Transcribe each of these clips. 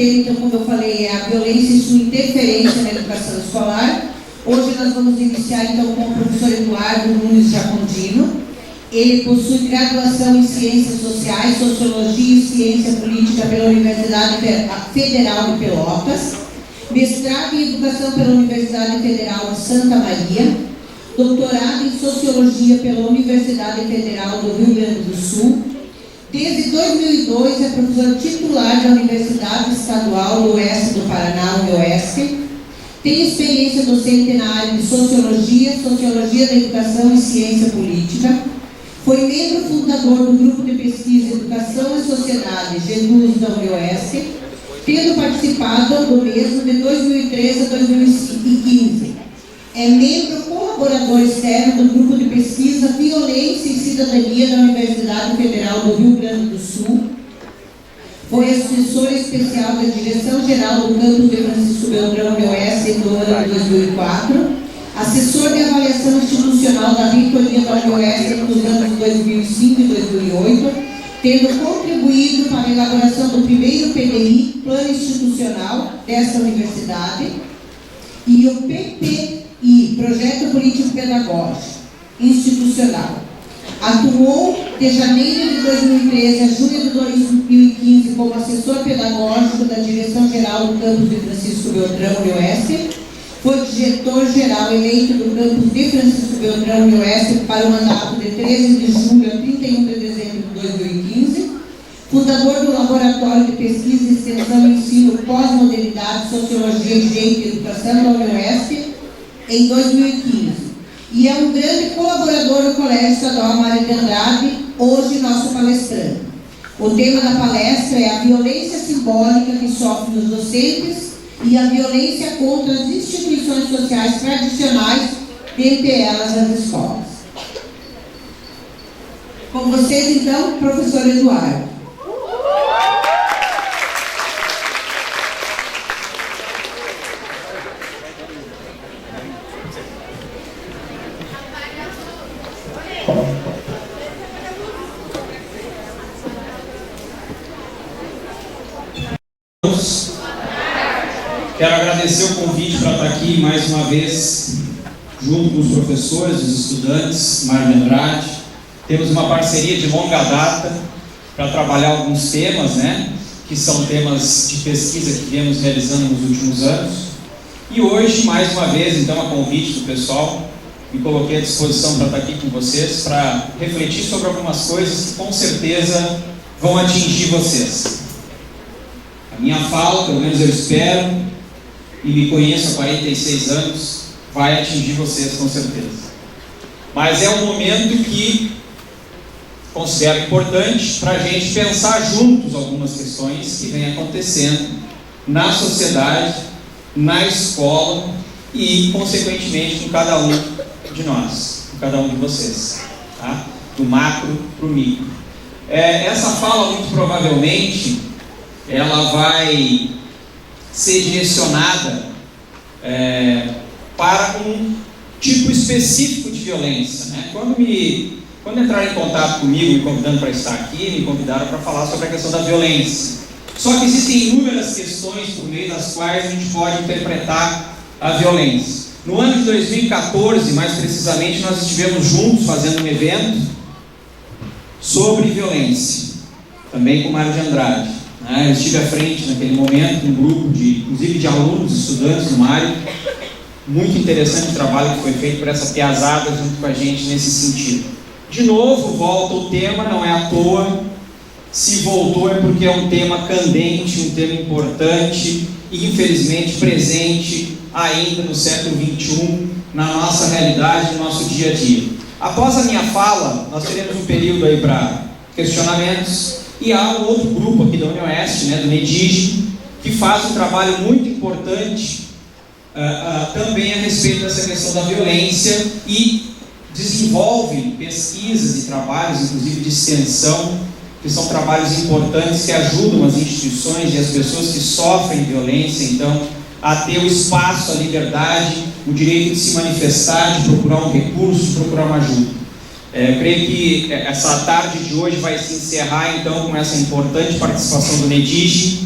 tema, então, como eu falei, é a violência e sua interferência na educação escolar. Hoje nós vamos iniciar, então, com o professor Eduardo Nunes Giacondino. Ele possui graduação em Ciências Sociais, Sociologia e Ciência Política pela Universidade Federal de Pelotas, mestrado em Educação pela Universidade Federal de Santa Maria, doutorado em Sociologia pela Universidade Federal do Rio Grande do Sul. Desde 2002 é professor titular da Universidade Estadual do Oeste do Paraná, UniOeste. Tem experiência docente na área de Sociologia, Sociologia da Educação e Ciência Política. Foi membro fundador do Grupo de Pesquisa Educação e Sociedade, GEDUS da UniOeste, tendo participado do mesmo de 2013 a 2015. É membro colaborador externo do Grupo de Pesquisa Violência e Cidadania da Universidade Federal do Rio Grande do Sul. Foi assessor especial da Direção-Geral do Campus de Francisco Beltrão de Oeste no ano de 2004, assessor de avaliação institucional da reitoria da UniOeste nos anos 2005 e 2008, tendo contribuído para a elaboração do primeiro PDI, Plano Institucional, desta universidade, e o PPI, Projeto Político Pedagógico Institucional. Atuou de janeiro de 2013 a junho de 2015 como assessor pedagógico da Direção-Geral do Campus de Francisco Beltrão de Oeste. Foi diretor-geral eleito do Campus de Francisco Beltrão de Oeste para o mandato de 13 de julho a 31 de dezembro de 2015. Fundador do Laboratório de Pesquisa e Extensão e Ensino Pós-Modernidade, Sociologia, Direito e Educação da UniOeste em 2015. E é um grande colaborador do Colégio Estadual Mário de Andrade, hoje nosso palestrante. O tema da palestra é a violência simbólica que sofrem os docentes e a violência contra as instituições sociais tradicionais, dentre elas as escolas. Com vocês, então, professor Eduardo. Quero agradecer o convite para estar aqui mais uma vez, junto com os professores, os estudantes, Mário de Andrade. Temos uma parceria de longa data para trabalhar alguns temas, que são temas de pesquisa que viemos realizando nos últimos anos. E hoje, mais uma vez, então, a convite do pessoal, me coloquei à disposição para estar aqui com vocês, para refletir sobre algumas coisas que com certeza vão atingir vocês. A minha fala, pelo menos eu espero, e me conheço há 46 anos, vai atingir vocês com certeza. Mas é um momento que considero importante para a gente pensar juntos algumas questões que vêm acontecendo na sociedade, na escola e, consequentemente, com cada um de nós, com cada um de vocês, tá? Do macro para o micro. Essa fala, muito provavelmente, ela vai ser direcionada para um tipo específico de violência, Quando entraram em contato comigo, me convidando para estar aqui, me convidaram para falar sobre a questão da violência. Só que existem inúmeras questões por meio das quais a gente pode interpretar a violência. No ano de 2014, mais precisamente, nós estivemos juntos fazendo um evento sobre violência, também com o Mário de Andrade. Eu estive à frente naquele momento, um grupo inclusive de alunos, estudantes do Mário. Muito interessante o trabalho que foi feito por essa piazada junto com a gente nesse sentido. De novo, volta o tema, não é à toa. Se voltou é porque é um tema candente, um tema importante e infelizmente presente ainda no século XXI, na nossa realidade, no nosso dia a dia. Após a minha fala, nós teremos um período aí para questionamentos. E há um outro grupo aqui da UniOeste, do NEDIGE, que faz um trabalho muito importante também a respeito dessa questão da violência e desenvolve pesquisas e trabalhos, inclusive de extensão, que são trabalhos importantes que ajudam as instituições e as pessoas que sofrem violência, então, a ter o espaço, a liberdade, o direito de se manifestar, de procurar um recurso, de procurar uma ajuda. Eu creio que essa tarde de hoje vai se encerrar então com essa importante participação do NEDIGE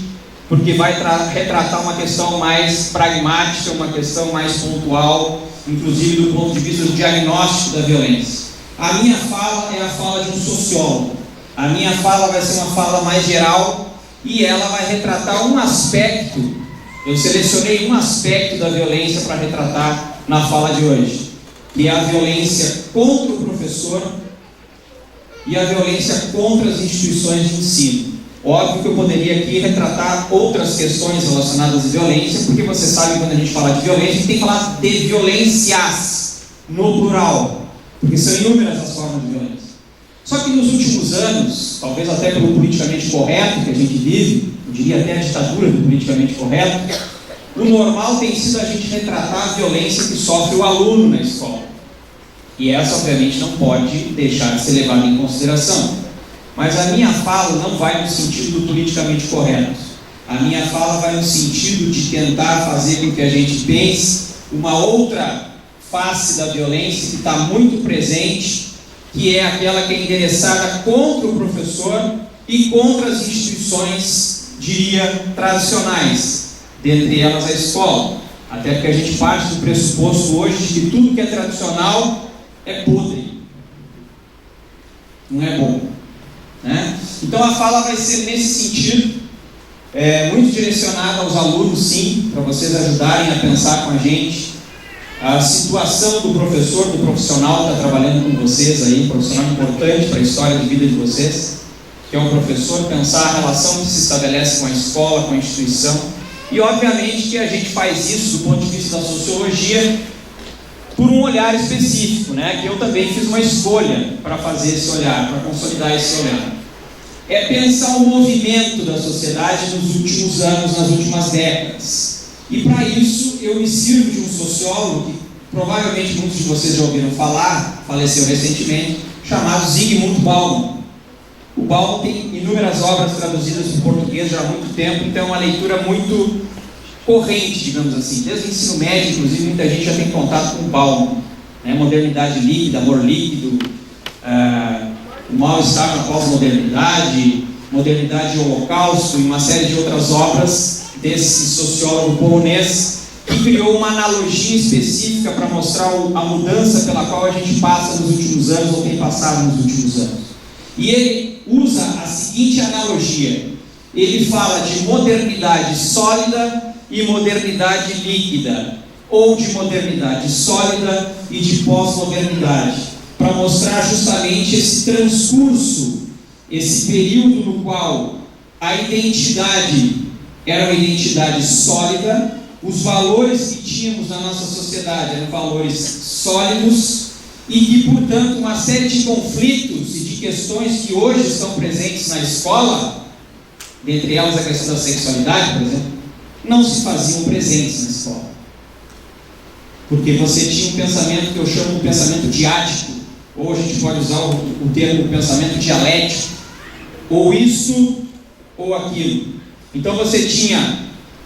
porque vai retratar uma questão mais pragmática, uma questão mais pontual, inclusive do ponto de vista do diagnóstico da violência. A minha fala é a fala de um sociólogo. A minha fala vai ser uma fala mais geral e ela vai retratar um aspecto. Eu selecionei um aspecto da violência para retratar na fala de hoje, que é a violência contra o professor e a violência contra as instituições de ensino. Óbvio que eu poderia aqui retratar outras questões relacionadas à violência, porque você sabe que quando a gente fala de violência, a gente tem que falar de violências no plural, porque são inúmeras as formas de violência. Só que nos últimos anos, talvez até pelo politicamente correto que a gente vive, eu diria até a ditadura do politicamente correto, o normal tem sido a gente retratar a violência que sofre o aluno na escola. E essa, obviamente, não pode deixar de ser levada em consideração. Mas a minha fala não vai no sentido do politicamente correto. A minha fala vai no sentido de tentar fazer com que a gente pense uma outra face da violência que está muito presente, que é aquela que é endereçada contra o professor e contra as instituições, diria, tradicionais, dentre elas a escola. Até porque a gente parte do pressuposto hoje de que tudo que é tradicional é podre, não é bom, né? Então a fala vai ser nesse sentido, muito direcionada aos alunos, sim, para vocês ajudarem a pensar com a gente a situação do professor, do profissional que está trabalhando com vocês aí, um profissional importante para a história de vida de vocês, que é um professor, pensar a relação que se estabelece com a escola, com a instituição, e obviamente que a gente faz isso do ponto de vista da sociologia por um olhar específico, né? Que eu também fiz uma escolha para fazer esse olhar, para consolidar esse olhar. É pensar o movimento da sociedade nos últimos anos, nas últimas décadas. E para isso eu me sirvo de um sociólogo que provavelmente muitos de vocês já ouviram falar, faleceu recentemente, chamado Zygmunt Bauman. O Bauman tem inúmeras obras traduzidas para o português já há muito tempo, então é uma leitura muito corrente, digamos assim. Desde o ensino médio, inclusive, muita gente já tem contato com o Bauman, né? Modernidade líquida, amor líquido, o mal-estar na pós-modernidade, modernidade e holocausto, e uma série de outras obras desse sociólogo polonês, que criou uma analogia específica para mostrar a mudança pela qual a gente passa nos últimos anos, ou tem passado nos últimos anos. E ele usa a seguinte analogia: ele fala de modernidade sólida e modernidade líquida, ou de modernidade sólida e de pós-modernidade, para mostrar justamente esse transcurso, esse período no qual a identidade era uma identidade sólida, os valores que tínhamos na nossa sociedade eram valores sólidos, e que, portanto, uma série de conflitos e de questões que hoje estão presentes na escola, dentre elas a questão da sexualidade, por exemplo, não se faziam presentes na escola. Porque você tinha um pensamento que eu chamo de pensamento diático, ou a gente pode usar o termo pensamento dialético, ou isso ou aquilo. Então você tinha,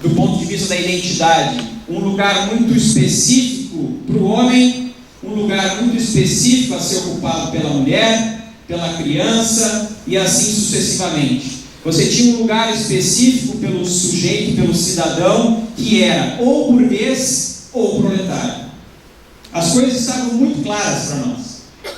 do ponto de vista da identidade, um lugar muito específico para o homem, um lugar muito específico a ser ocupado pela mulher, pela criança e assim sucessivamente. Você tinha um lugar específico pelo sujeito, pelo cidadão, que era ou burguês ou proletário. As coisas estavam muito claras para nós,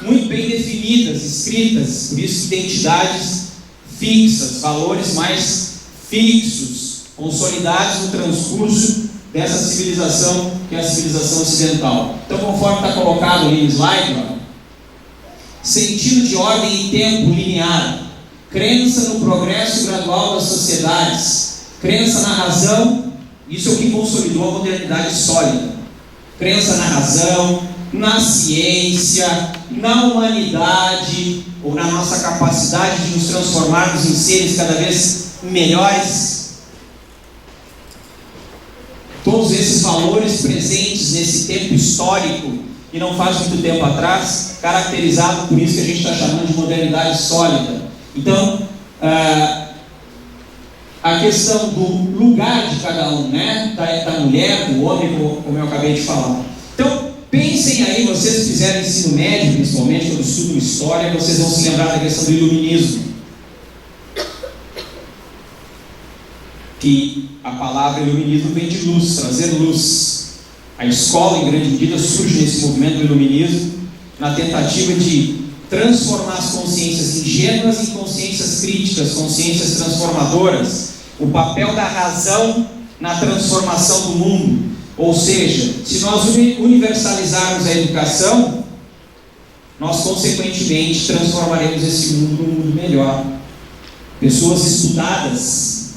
muito bem definidas, escritas, por isso identidades fixas, valores mais fixos, consolidados no transcurso dessa civilização, que é a civilização ocidental. Então, conforme está colocado ali no slide, sentido de ordem e tempo linear, crença no progresso gradual das sociedades, crença na razão, isso é o que consolidou a modernidade sólida. Crença na razão, na ciência, na humanidade, ou na nossa capacidade de nos transformarmos em seres cada vez melhores. Todos esses valores presentes nesse tempo histórico, e não faz muito tempo atrás, caracterizado por isso que a gente está chamando de modernidade sólida. Então, a questão do lugar de cada um, né? Da mulher, do homem, como eu acabei de falar. Então, pensem aí, vocês que fizeram ensino médio, principalmente, quando estudam história, vocês vão se lembrar da questão do iluminismo. que a palavra iluminismo vem de luz, trazer luz. A escola, em grande medida, surge nesse movimento do iluminismo, na tentativa de transformar as consciências ingênuas em consciências críticas, consciências transformadoras, o papel da razão na transformação do mundo. Ou seja, se nós universalizarmos a educação, nós consequentemente transformaremos esse mundo num mundo melhor. Pessoas estudadas,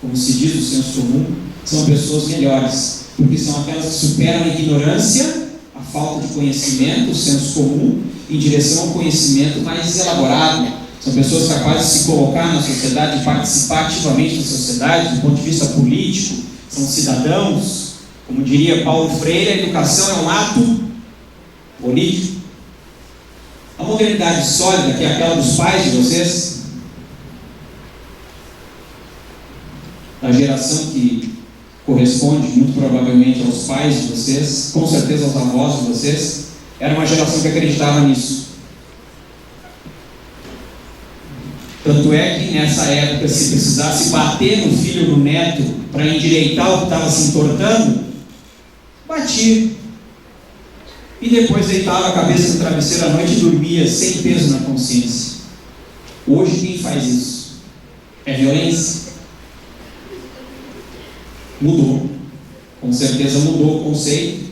como se diz no senso comum, são pessoas melhores, porque são aquelas que superam a ignorância, a falta de conhecimento, o senso comum, em direção ao conhecimento mais elaborado. São pessoas capazes de se colocar na sociedade, de participar ativamente da sociedade, do ponto de vista político, são cidadãos. Como diria Paulo Freire, a educação é um ato político. A modernidade sólida, que é aquela dos pais de vocês, da geração que corresponde muito provavelmente aos pais de vocês, com certeza aos avós de vocês, era uma geração que acreditava nisso. Tanto é que nessa época, se precisasse bater no filho ou no neto para endireitar o que estava se entortando, batia. E depois deitava a cabeça no travesseiro à noite e dormia sem peso na consciência. Hoje quem faz isso? É violência? Mudou. Com certeza mudou o conceito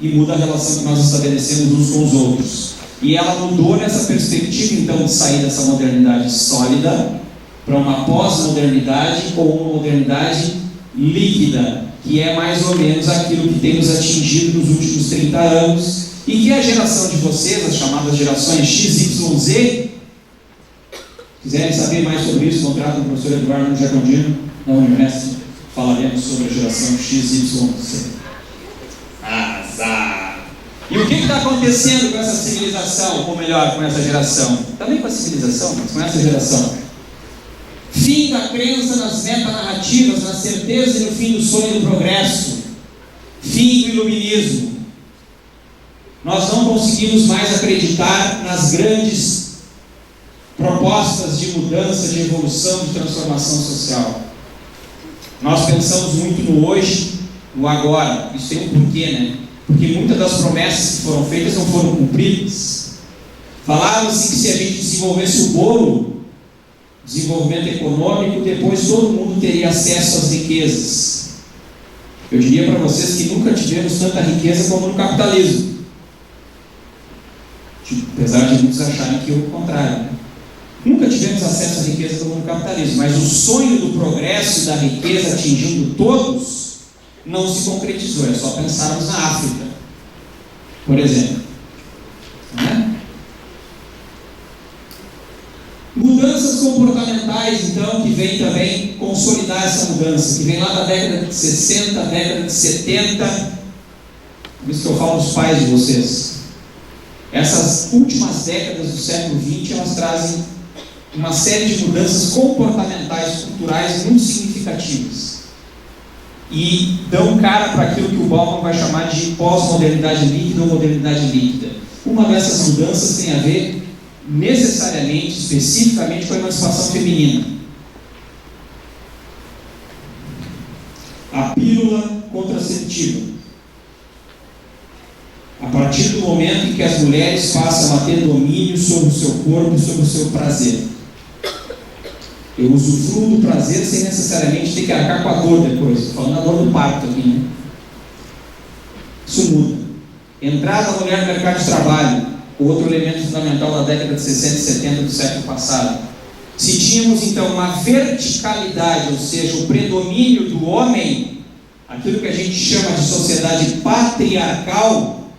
e muda a relação que nós estabelecemos uns com os outros. E ela mudou nessa perspectiva, então, de sair dessa modernidade sólida para uma pós-modernidade ou uma modernidade líquida, que é mais ou menos aquilo que tem nos atingido nos últimos 30 anos, e que a geração de vocês, as chamadas gerações XYZ, quiserem saber mais sobre isso, contratem o professor Eduardo Jacondino na Unimestre, falaremos sobre a geração XYZ. Azar! E o que está acontecendo com essa civilização, ou melhor, com essa geração? Também com a civilização, mas com essa geração. Fim da crença nas metanarrativas, na certeza e no fim do sonho do progresso. Fim do iluminismo. Nós não conseguimos mais acreditar nas grandes propostas de mudança, de evolução, de transformação social. Nós pensamos muito no hoje, no agora. Isso tem um porquê, né? Porque muitas das promessas que foram feitas não foram cumpridas. Falaram-se que se a gente desenvolvesse o bolo, desenvolvimento econômico, depois todo mundo teria acesso às riquezas. Eu diria para vocês que nunca tivemos tanta riqueza como no capitalismo. Apesar de muitos acharem que é o contrário, né? Nunca tivemos acesso à riqueza como no capitalismo, mas o sonho do progresso e da riqueza atingindo todos não se concretizou. É só pensarmos na África, por exemplo, né? Mudanças comportamentais, então, que vem também consolidar essa mudança, que vem lá da década de 60, década de 70, por isso que eu falo dos pais de vocês. Essas últimas décadas do século XX, elas trazem uma série de mudanças comportamentais, culturais muito significativas e dão cara para aquilo que o Bauman vai chamar de pós-modernidade líquida ou modernidade líquida. Uma dessas mudanças tem a ver necessariamente, especificamente, com a emancipação feminina. A pílula contraceptiva. A partir do momento em que as mulheres passam a ter domínio sobre o seu corpo e sobre o seu prazer. Eu usufruo do prazer sem necessariamente ter que arcar com a dor depois. Estou falando da dor do parto aqui, né? Isso muda. Entrada da mulher no mercado de trabalho, outro elemento fundamental da década de 60 e 70 do século passado. Se tínhamos então uma verticalidade, ou seja, o predomínio do homem, aquilo que a gente chama de sociedade patriarcal,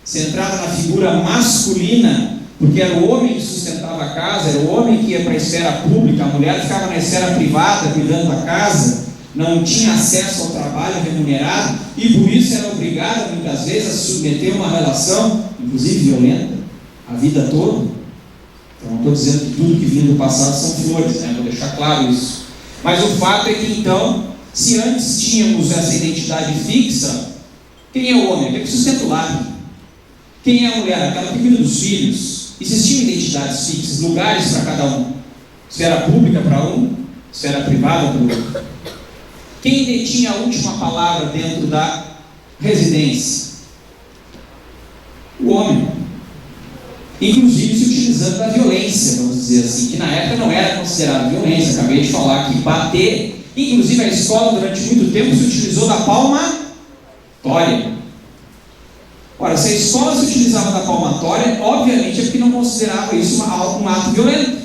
centrada na figura masculina, porque era o homem que sustentava a casa, era o homem que ia para a esfera pública, a mulher ficava na esfera privada cuidando da casa, não tinha acesso ao trabalho remunerado e por isso era obrigada muitas vezes a se submeter a uma relação, inclusive violenta, a vida toda. Então não estou dizendo que tudo que vinha do passado são flores, né? Vou deixar claro isso. Mas o fato é que então, se antes tínhamos essa identidade fixa, quem é o homem? Aquele que sustenta o lar. Quem é a mulher? Aquela que cuida dos filhos. Existiam identidades fixas, lugares para cada um. Esfera pública para um, esfera privada para o outro. quem detinha a última palavra dentro da residência? O homem. Inclusive se utilizando da violência, vamos dizer assim, que na época não era considerado violência. Acabei de falar que bater, inclusive a escola durante muito tempo se utilizou da palmatória. Ora, se a escola se utilizava da palmatória, obviamente é porque não considerava isso um ato violento.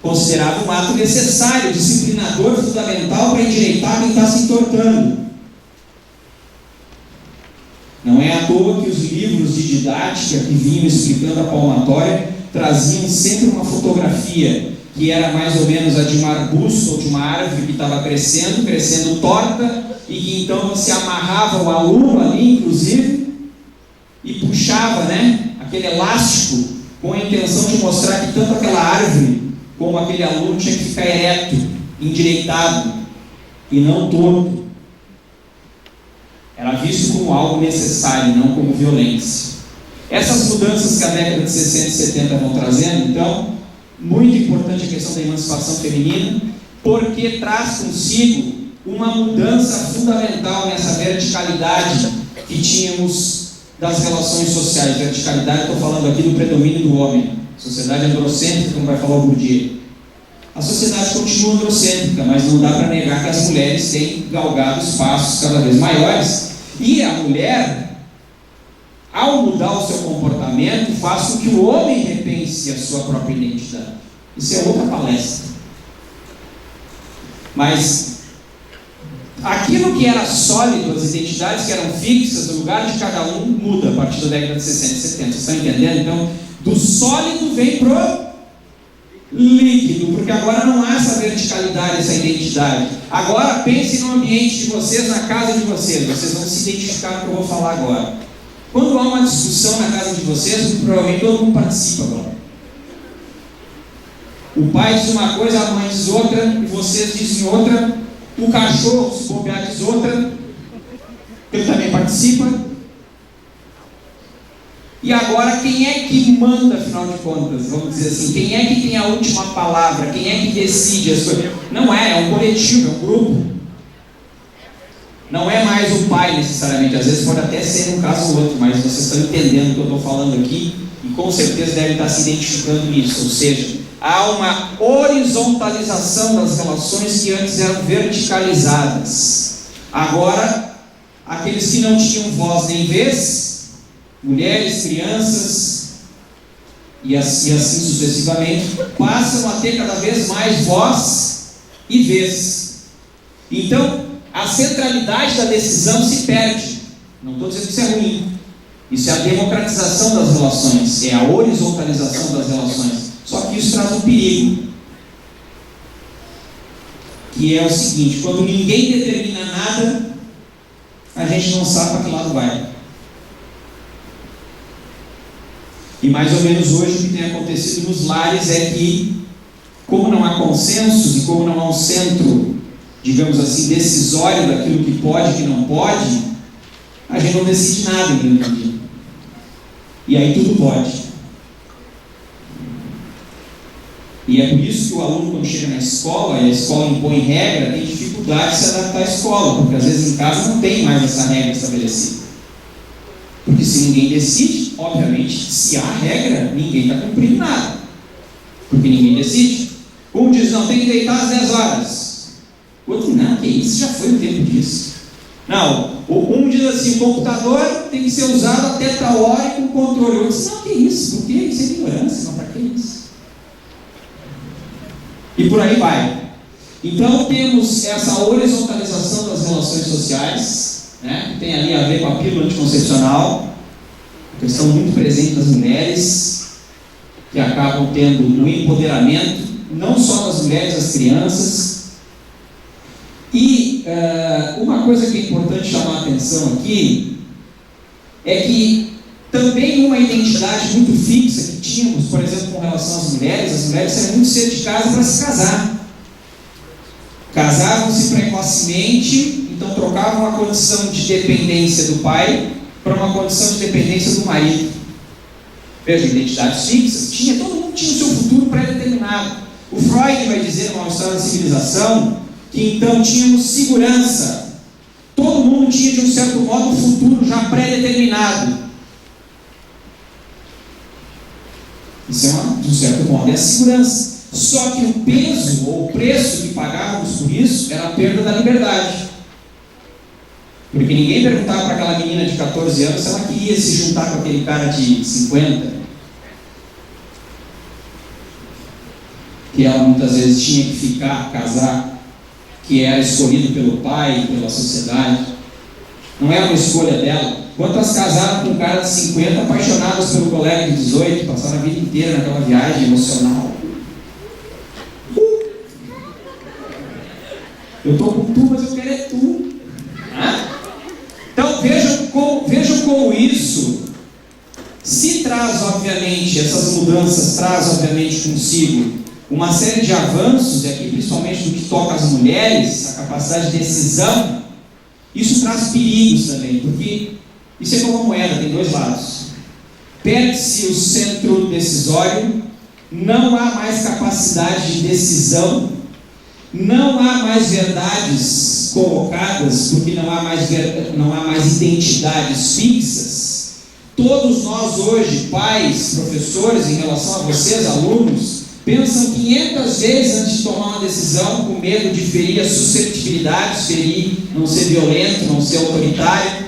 Considerava um ato necessário, disciplinador, fundamental para endireitar quem está se entortando. Não é à toa que os livros de didática que vinham explicando a palmatória traziam sempre uma fotografia que era mais ou menos a de um arbusto ou de uma árvore que estava crescendo torta, e que então você amarrava o aluno ali, inclusive, e puxava, aquele elástico com a intenção de mostrar que tanto aquela árvore como aquele aluno tinha que ficar ereto, endireitado e não torto. Era visto como algo necessário, não como violência. Essas mudanças que a década de 60 e 70 vão trazendo, então, muito importante a questão da emancipação feminina, porque traz consigo uma mudança fundamental nessa verticalidade que tínhamos das relações sociais. Verticalidade, estou falando aqui do predomínio do homem. Sociedade androcêntrica, como vai falar o Bourdieu. A sociedade continua androcêntrica, mas não dá para negar que as mulheres têm galgado espaços cada vez maiores. E a mulher, ao mudar o seu comportamento, faz com que o homem repense a sua própria identidade. Isso é outra palestra. Mas aquilo que era sólido, as identidades que eram fixas, o lugar de cada um muda a partir da década de 60 e 70. Vocês estão entendendo? Então, do sólido vem pro líquido, porque agora não há essa verticalidade, essa identidade. Agora pense no ambiente de vocês, na casa de vocês. Vocês vão se identificar no que eu vou falar agora. Quando há uma discussão na casa de vocês, provavelmente todo mundo participa agora. O pai diz uma coisa, a mãe diz outra, e vocês dizem outra. O cachorro, se bobear, diz outra. Ele também participa. E agora, quem é que manda, afinal de contas? Vamos dizer assim, quem é que tem a última palavra? Quem é que decide as coisas? Não é um coletivo, é um grupo. Não é mais o pai necessariamente, às vezes pode até ser um caso ou outro, mas vocês estão entendendo o que eu estou falando aqui e com certeza devem estar se identificando nisso. Ou seja, há uma horizontalização das relações que antes eram verticalizadas. Agora, aqueles que não tinham voz nem vez, mulheres, crianças e assim sucessivamente, passam a ter cada vez mais voz e vez. Então, a centralidade da decisão se perde. Não estou dizendo que isso é ruim. Isso é a democratização das relações, é a horizontalização das relações. Só que isso traz um perigo, que é o seguinte: quando ninguém determina nada, a gente não sabe para que lado vai. E mais ou menos hoje o que tem acontecido nos lares é que, como não há consensos e como não há um centro, digamos assim, decisório daquilo que pode e que não pode, a gente não decide nada em grande medida. E aí tudo pode. E é por isso que o aluno, quando chega na escola, e a escola impõe regra, tem dificuldade de se adaptar à escola, porque às vezes em casa não tem mais essa regra estabelecida. Porque se ninguém decide, obviamente, se há regra, ninguém está cumprindo nada. Porque ninguém decide. Um diz, não, tem que deitar às 10 horas. O outro, não, que isso, já foi o tempo disso. Não, um diz assim, o computador tem que ser usado até tal hora e com controle. O outro diz, não, que isso, por quê? Isso é ignorância, não, para que isso? E por aí vai. Então temos essa horizontalização das relações sociais, que tem ali a ver com a pílula anticoncepcional, questão muito presente das mulheres, que acabam tendo o empoderamento, não só das mulheres, das crianças. E uma coisa que é importante chamar a atenção aqui, é que também uma identidade muito fixa que tínhamos, por exemplo, com relação às mulheres, as mulheres saíram muito cedo de casa para se casar. Casavam-se precocemente, então trocavam a condição de dependência do pai para uma condição de dependência do marido. Veja, identidades fixas, todo mundo tinha o seu futuro pré-determinado. O Freud vai dizer, numa história da civilização, que então tínhamos segurança. Todo mundo tinha, de um certo modo, um futuro já pré-determinado. Isso de um certo modo, é a segurança. Só que o peso ou o preço que pagávamos por isso era a perda da liberdade. Porque ninguém perguntava para aquela menina de 14 anos se ela queria se juntar com aquele cara de 50. Que ela muitas vezes tinha que ficar, casar, que era escolhido pelo pai, pela sociedade. Não era uma escolha dela. Quantas casaram com um cara de 50, apaixonadas pelo colega de 18, passaram a vida inteira naquela viagem emocional. Eu estou com tu, mas eu quero é tu. Então vejam como isso se traz, obviamente, essas mudanças traz, obviamente, consigo uma série de avanços, e aqui principalmente no que toca às mulheres, a capacidade de decisão. Isso traz perigos também, porque isso é como uma moeda, tem dois lados. Perde-se o centro decisório, não há mais capacidade de decisão, não há mais verdades colocadas, porque não há mais identidades fixas. Todos nós hoje, pais, professores, em relação a vocês, alunos, pensam 500 vezes antes de tomar uma decisão, com medo de ferir as susceptibilidades, não ser violento, não ser autoritário.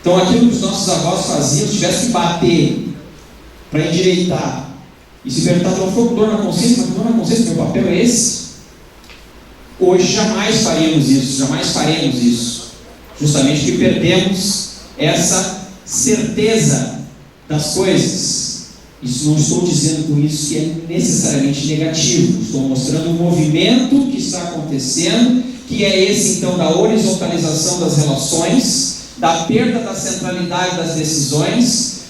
Então aquilo que os nossos avós faziam, se tivesse que bater para endireitar, e se perguntar, não ficou com dor na consciência, mas com dor na consciência, meu papel é esse? Hoje jamais faremos isso, justamente porque perdemos essa certeza das coisas. Isso não estou dizendo com isso que é necessariamente negativo, estou mostrando um movimento que está acontecendo, que é esse então da horizontalização das relações, da perda da centralidade das decisões,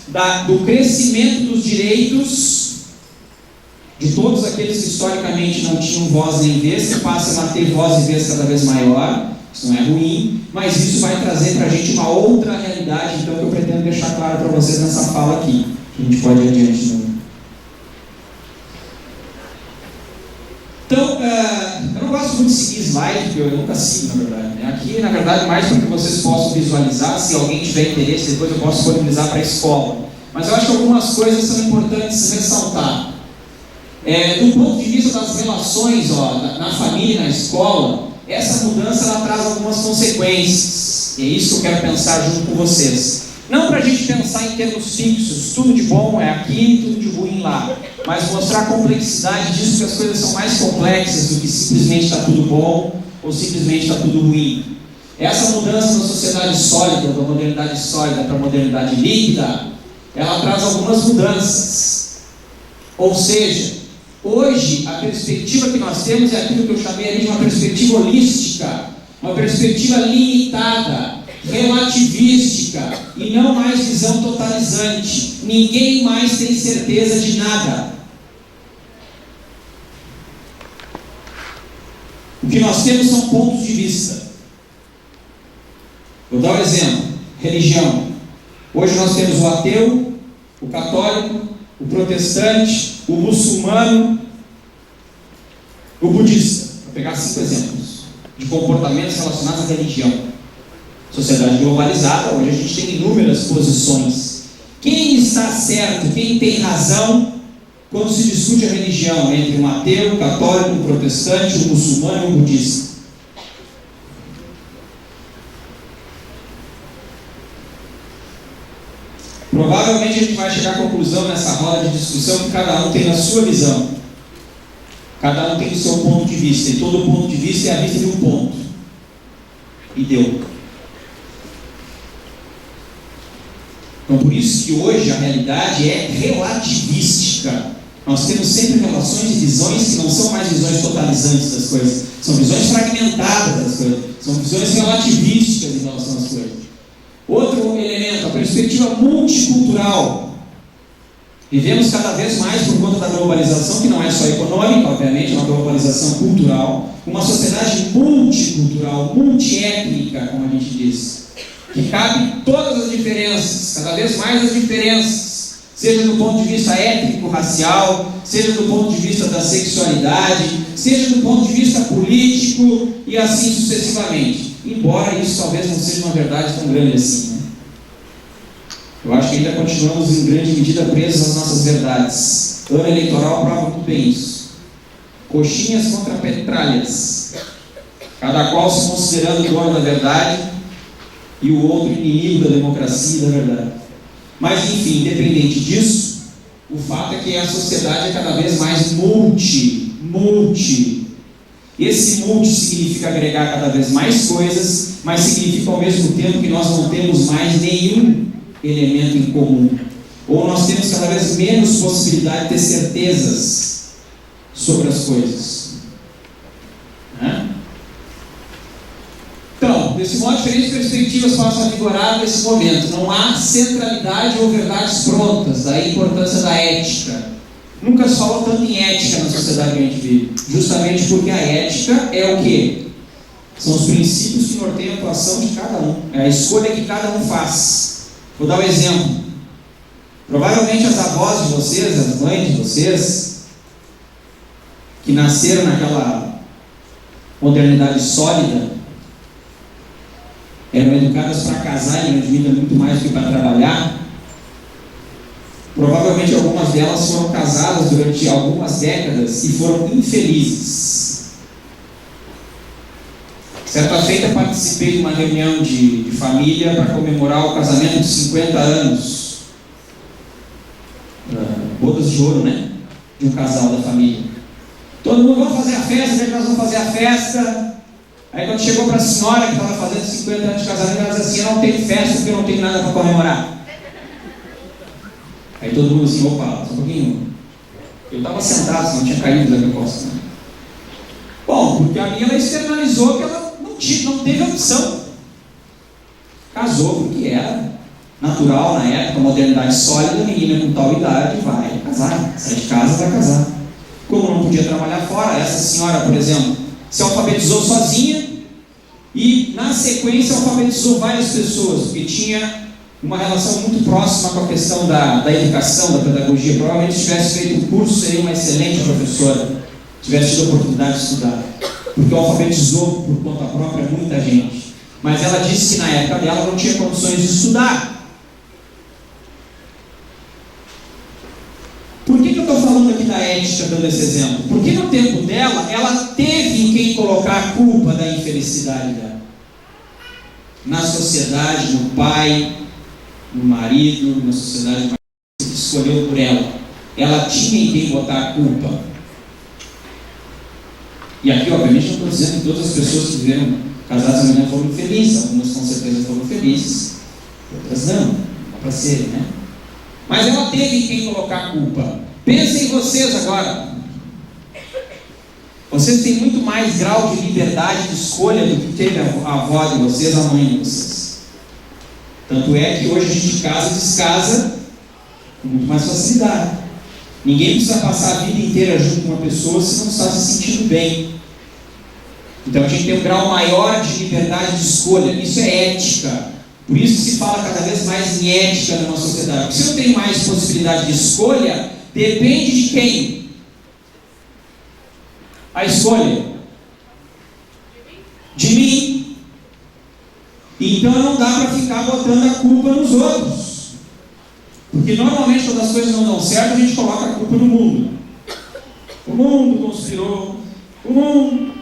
do crescimento dos direitos de todos aqueles que historicamente não tinham voz nem vez, que passam a ter voz e vez cada vez maior. Isso não é ruim, mas isso vai trazer para a gente uma outra realidade, então, que eu pretendo deixar claro para vocês nessa fala aqui. A gente pode ir adiante. Né? Então, eu não gosto muito de seguir slide, porque eu nunca sigo, na verdade. Né? Aqui, na verdade, mais para que vocês possam visualizar, se alguém tiver interesse, depois eu posso disponibilizar para a escola. Mas eu acho que algumas coisas são importantes ressaltar. Do ponto de vista das relações na família e na escola, essa mudança ela traz algumas consequências. E é isso que eu quero pensar junto com vocês. Não para a gente pensar em termos fixos, tudo de bom é aqui, tudo de ruim lá, mas mostrar a complexidade disso, que as coisas são mais complexas do que simplesmente está tudo bom ou simplesmente está tudo ruim. Essa mudança da sociedade sólida, da modernidade sólida para a modernidade líquida, ela traz algumas mudanças. Ou seja, hoje a perspectiva que nós temos é aquilo que eu chamei ali de uma perspectiva holística, uma perspectiva limitada, relativística e não mais visão totalizante. Ninguém mais tem certeza de nada. O que nós temos são pontos de vista. Vou dar um exemplo: religião. Hoje nós temos o ateu, o católico, o protestante, o muçulmano, o budista. Vou pegar 5 exemplos de comportamentos relacionados à religião. Sociedade globalizada, hoje a gente tem inúmeras posições. Quem está certo, quem tem razão quando se discute a religião entre um ateu, um católico, um protestante, um muçulmano e um budista? Provavelmente a gente vai chegar à conclusão nessa roda de discussão que cada um tem a sua visão, cada um tem o seu ponto de vista, e todo ponto de vista é a vista de um ponto, e deu. Então, por isso que hoje a realidade é relativística. Nós temos sempre relações e visões que não são mais visões totalizantes das coisas, são visões fragmentadas das coisas, são visões relativísticas em relação às coisas. Outro elemento, a perspectiva multicultural. Vivemos cada vez mais, por conta da globalização, que não é só econômica, obviamente, é uma globalização cultural, uma sociedade multicultural, multiétnica, como a gente diz, que cabe todas as diferenças, cada vez mais as diferenças. seja do ponto de vista étnico-racial, seja do ponto de vista da sexualidade, seja do ponto de vista político e assim sucessivamente. Embora isso talvez não seja uma verdade tão grande assim, né? Eu acho que ainda continuamos em grande medida presos às nossas verdades. Ano eleitoral prova muito bem isso. Coxinhas contra petralhas, cada qual se considerando dono da verdade e o outro inimigo da democracia e da verdade. Mas enfim, independente disso, o fato é que a sociedade é cada vez mais multi. Esse multi significa agregar cada vez mais coisas, mas significa ao mesmo tempo que nós não temos mais nenhum elemento em comum, ou nós temos cada vez menos possibilidade de ter certezas sobre as coisas, né? Então, desse modo, diferentes perspectivas passam a vigorar nesse momento. Não há centralidade ou verdades prontas, daí a importância da ética. Nunca se falou tanto em ética na sociedade que a gente vive, justamente porque a ética é o quê? São os princípios que norteiam a atuação de cada um, é a escolha que cada um faz. Vou dar um exemplo. Provavelmente as avós de vocês, as mães de vocês, que nasceram naquela modernidade sólida, eram educadas para casar em vida muito mais do que para trabalhar. Provavelmente algumas delas foram casadas durante algumas décadas e foram infelizes. Certa feita participei de uma reunião de família para comemorar o casamento de 50 anos. Bodas de ouro, né? De um casal da família. Todo mundo, vamos fazer a festa, onde é que nós vamos fazer a festa? Aí quando chegou para a senhora que estava fazendo 50 anos de casamento, ela disse assim: eu não tenho festa porque eu não tenho nada para comemorar. Aí todo mundo assim, opa, só um pouquinho. Eu estava sentado, senão tinha caído da minha costa. Bom, porque a minha ela externalizou que ela não teve opção. Casou porque era natural na época, modernidade sólida, menina com tal idade vai casar, sai de casa vai casar. Como não podia trabalhar fora, essa senhora, por exemplo, se alfabetizou sozinha e na sequência alfabetizou várias pessoas, porque tinha uma relação muito próxima com a questão da educação, da pedagogia. Provavelmente se tivesse feito o curso seria uma excelente professora, tivesse tido a oportunidade de estudar, porque alfabetizou por conta própria muita gente. Mas ela disse que na época dela não tinha condições de estudar. Por que eu estou falando aqui da ética, dando esse exemplo? Porque no tempo dela, ela teve em quem colocar a culpa da infelicidade dela. Na sociedade, no pai, no marido, na sociedade que escolheu por ela. Ela tinha em quem botar a culpa. E aqui, obviamente, não estou dizendo que todas as pessoas que viveram casadas amanhã foram felizes. Algumas com certeza foram felizes, outras não para ser, né? Mas ela teve em quem colocar a culpa. Pensem em vocês agora. Vocês têm muito mais grau de liberdade de escolha do que teve a avó de vocês, a mãe de vocês. Tanto é que hoje a gente casa e descasa com muito mais facilidade. Ninguém precisa passar a vida inteira junto com uma pessoa se não está se sentindo bem. Então a gente tem um grau maior de liberdade de escolha. Isso é ética. Por isso se fala cada vez mais em ética na nossa sociedade. Porque se eu tenho mais possibilidade de escolha, depende de quem? A escolha? De mim. Então não dá para ficar botando a culpa nos outros. Porque normalmente quando as coisas não dão certo, a gente coloca a culpa no mundo. O mundo conspirou. O mundo.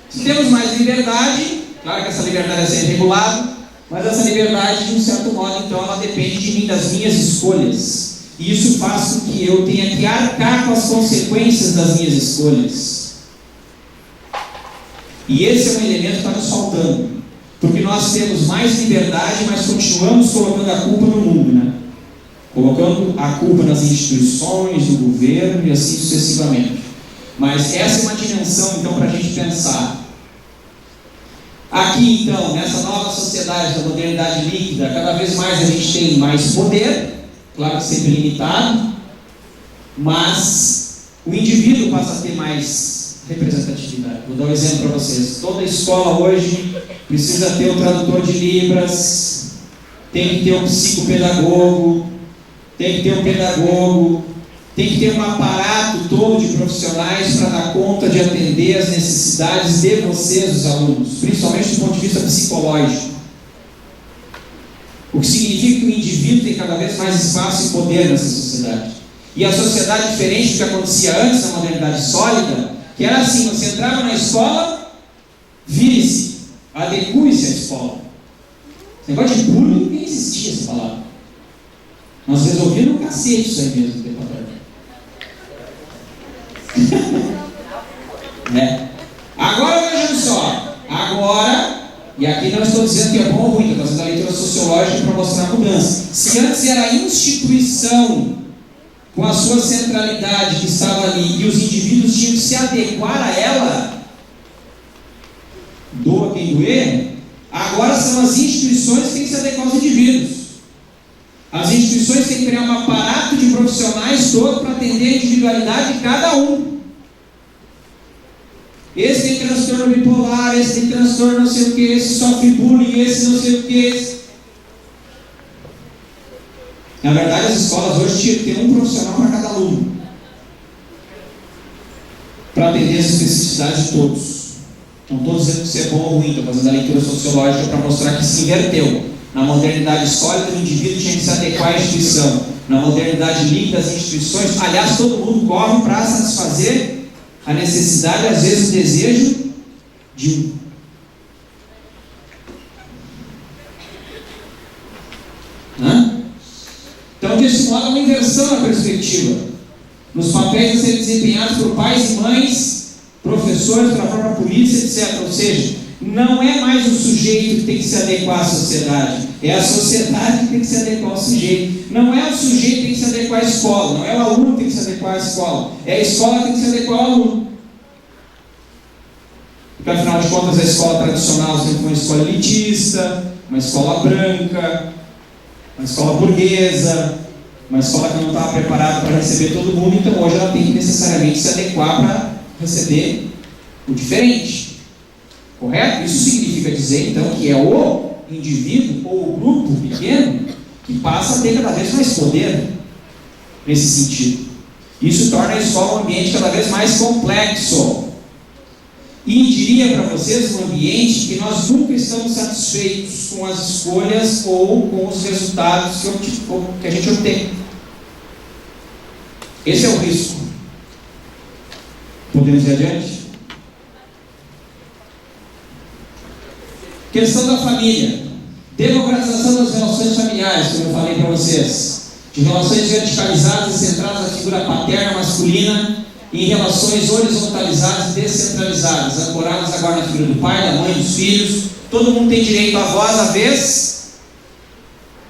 Se temos mais liberdade, claro que essa liberdade é sempre regulada, mas essa liberdade, de um certo modo, então, ela depende de mim, das minhas escolhas. E isso faz com que eu tenha que arcar com as consequências das minhas escolhas. E esse é um elemento que está nos faltando. Porque nós temos mais liberdade, mas continuamos colocando a culpa no mundo, né? Colocando a culpa nas instituições, no governo e assim sucessivamente. Mas essa é uma dimensão, então, para a gente pensar. Aqui, então, nessa nova sociedade da modernidade líquida, cada vez mais a gente tem mais poder, claro que sempre limitado, mas o indivíduo passa a ter mais representatividade. Vou dar um exemplo para vocês. Toda escola hoje precisa ter um tradutor de Libras, tem que ter um psicopedagogo, tem que ter um pedagogo, tem que ter um aparato todo de profissionais para dar conta de atender as necessidades de vocês, os alunos, principalmente do ponto de vista psicológico. O que significa que o indivíduo tem cada vez mais espaço e poder nessa sociedade. E a sociedade, diferente do que acontecia antes, na modernidade sólida, que era assim: você entrava na escola, vire-se, adeque-se à escola. Esse negócio de bullying nem existia essa palavra. Nós resolvíamos no cacete isso aí mesmo, tempo atrás. Agora vejam só, e aqui não estou dizendo que é bom ou ruim, estou fazendo a leitura sociológica para mostrar a mudança. Se antes era a instituição, com a sua centralidade que estava ali, e os indivíduos tinham que se adequar a ela, doa quem doer, agora são as instituições que têm que se adequar aos indivíduos. As instituições têm que criar um aparato de profissionais todo para atender a individualidade de cada um. Esse tem transtorno bipolar, esse tem transtorno não sei o que, esse sofre bullying, esse não sei o que. Na verdade, as escolas hoje tinham que ter um profissional para cada aluno, para atender as especificidades de todos. Não estou dizendo que isso é bom ou ruim, estou fazendo a leitura sociológica para mostrar que se inverteu. Na modernidade sólida, o indivíduo tinha que se adequar à instituição. Na modernidade líquida, as instituições, aliás, todo mundo corre para satisfazer a necessidade, às vezes o desejo de um. Então, desse modo, há uma inversão na perspectiva, nos papéis a serem desempenhados por pais e mães, professores, pela própria polícia, etc. Ou seja, não é mais o sujeito que tem que se adequar à sociedade, é a sociedade que tem que se adequar ao sujeito. Não é o sujeito que tem que se adequar à escola, não é o aluno que tem que se adequar à escola, é a escola que tem que se adequar ao aluno. Porque afinal de contas, a escola tradicional sempre foi uma escola elitista, uma escola branca, uma escola burguesa, uma escola que não estava preparada para receber todo mundo, então hoje ela tem que necessariamente se adequar para receber o diferente. Correto? Isso significa dizer, então, que é o indivíduo ou o grupo pequeno que passa a ter cada vez mais poder nesse sentido. Isso torna a escola um ambiente cada vez mais complexo. E diria para vocês um ambiente que nós nunca estamos satisfeitos com as escolhas ou com os resultados que a gente obtém. Esse é o risco. Podemos ir adiante? Questão da família. Democratização das relações familiares, como eu falei para vocês. De relações verticalizadas e centradas na figura paterna masculina, em relações horizontalizadas e descentralizadas, ancoradas agora na figura do pai, da mãe, dos filhos. Todo mundo tem direito à voz, à vez.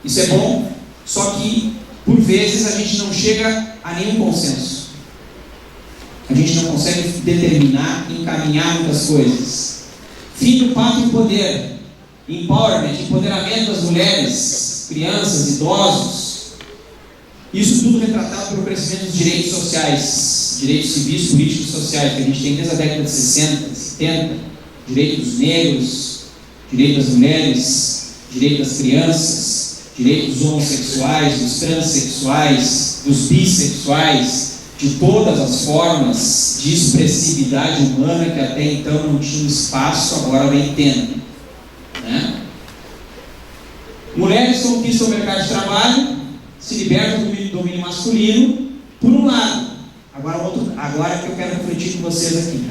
Isso é bom, só que, por vezes, a gente não chega a nenhum consenso. A gente não consegue determinar e encaminhar muitas coisas. Fim do pacto em poder. Empowerment, empoderamento das mulheres, crianças, idosos. Isso tudo retratado pelo crescimento dos direitos sociais, direitos civis, políticos e sociais, que a gente tem desde a década de 60, 70, direito dos negros, direito das mulheres, direito das crianças, direito dos homossexuais, dos transexuais, dos bissexuais, de todas as formas de expressividade humana que até então não tinham espaço, agora vem tendo. Né? Mulheres conquistam o mercado de trabalho, se libertam do domínio masculino, por um lado. Agora que eu quero refletir com vocês aqui.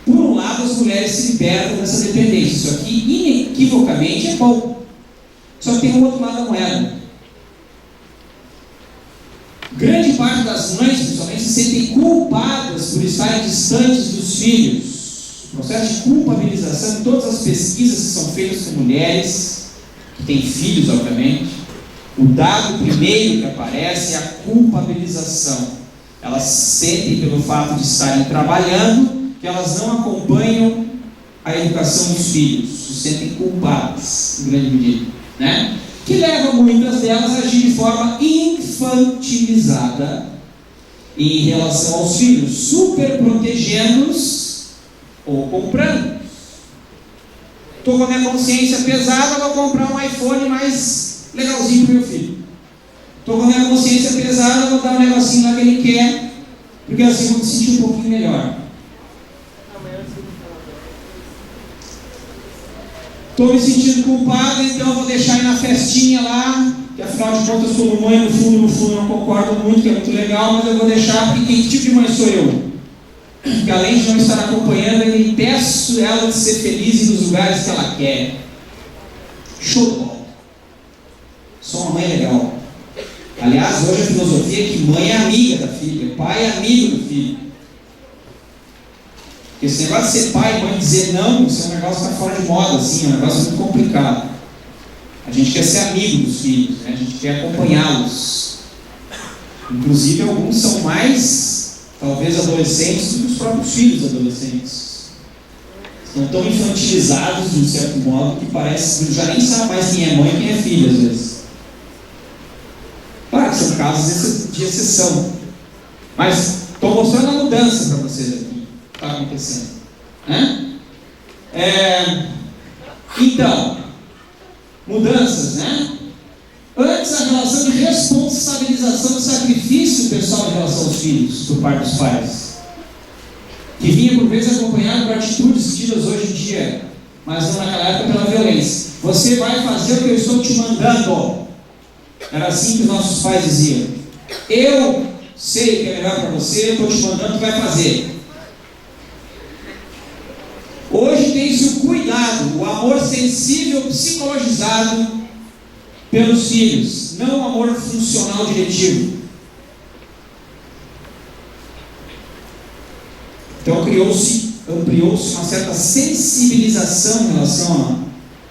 Por um lado, as mulheres se libertam dessa dependência. Isso aqui, inequivocamente, é bom. Só que tem um outro lado da moeda. Grande parte das mães, principalmente, se sentem culpadas por estarem distantes dos filhos. O processo de culpabilização em todas as pesquisas que são feitas com mulheres, que têm filhos, obviamente, o dado primeiro que aparece é a culpabilização. Elas sentem, pelo fato de estarem trabalhando, que elas não acompanham a educação dos filhos, se sentem culpadas, em grande medida, né? Que leva muitas delas a agir de forma infantilizada em relação aos filhos, super protegendo-os ou comprando. Estou com a minha consciência pesada, vou comprar um iPhone mais legalzinho para o meu filho. Estou com a minha consciência pesada, vou dar um negocinho lá que ele quer, porque assim eu vou me sentir um pouquinho melhor. Estou me sentindo culpado, então eu vou deixar ir na festinha lá, que afinal de contas, como mãe, no fundo, eu não concordo muito, que é muito legal, mas eu vou deixar, porque que tipo de mãe sou eu? Que além de não estar acompanhando, eu impeço ela de ser feliz nos lugares que ela quer. Show de bola. Sou uma mãe legal. Aliás, hoje a filosofia é que mãe é amiga da filha, pai é amigo do filho. Porque esse negócio de ser pai e mãe dizer não, isso é um negócio que está fora de moda, assim, é um negócio muito complicado. A gente quer ser amigo dos filhos, né? A gente quer acompanhá-los. Inclusive, alguns são mais, talvez, adolescentes do que os próprios filhos adolescentes. Estão tão infantilizados, de um certo modo, que parece que já nem sabe mais quem é mãe e quem é filho, às vezes. Claro que são casos de exceção. Mas estou mostrando a mudança para vocês aqui. Está acontecendo, né? Então, mudanças, né? Antes, a relação de responsabilização e sacrifício pessoal em relação aos filhos, por parte dos pais, que vinha por vezes acompanhado por atitudes tidas hoje em dia, mas não naquela época pela violência. Você vai fazer o que eu estou te mandando. Era assim que os nossos pais diziam. Eu sei o que é melhor para você, eu estou te mandando, tu vai fazer. Hoje tem-se o cuidado, o amor sensível, psicologizado pelos filhos, não o amor funcional diretivo. Então ampliou-se uma certa sensibilização em relação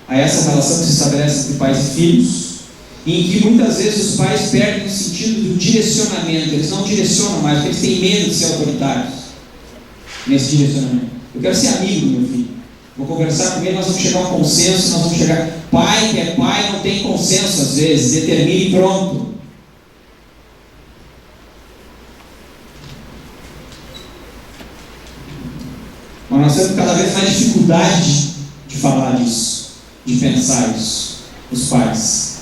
a essa relação que se estabelece entre pais e filhos, em que muitas vezes os pais perdem o sentido do direcionamento. Eles não direcionam mais, porque eles têm medo de ser autoritários nesse direcionamento. Eu quero ser amigo do meu filho. Vou conversar com ele, nós vamos chegar a um consenso, nós vamos chegar... Pai que é pai não tem consenso às vezes, determine e pronto. Mas nós temos cada vez mais dificuldade de falar disso, de pensar isso, os pais.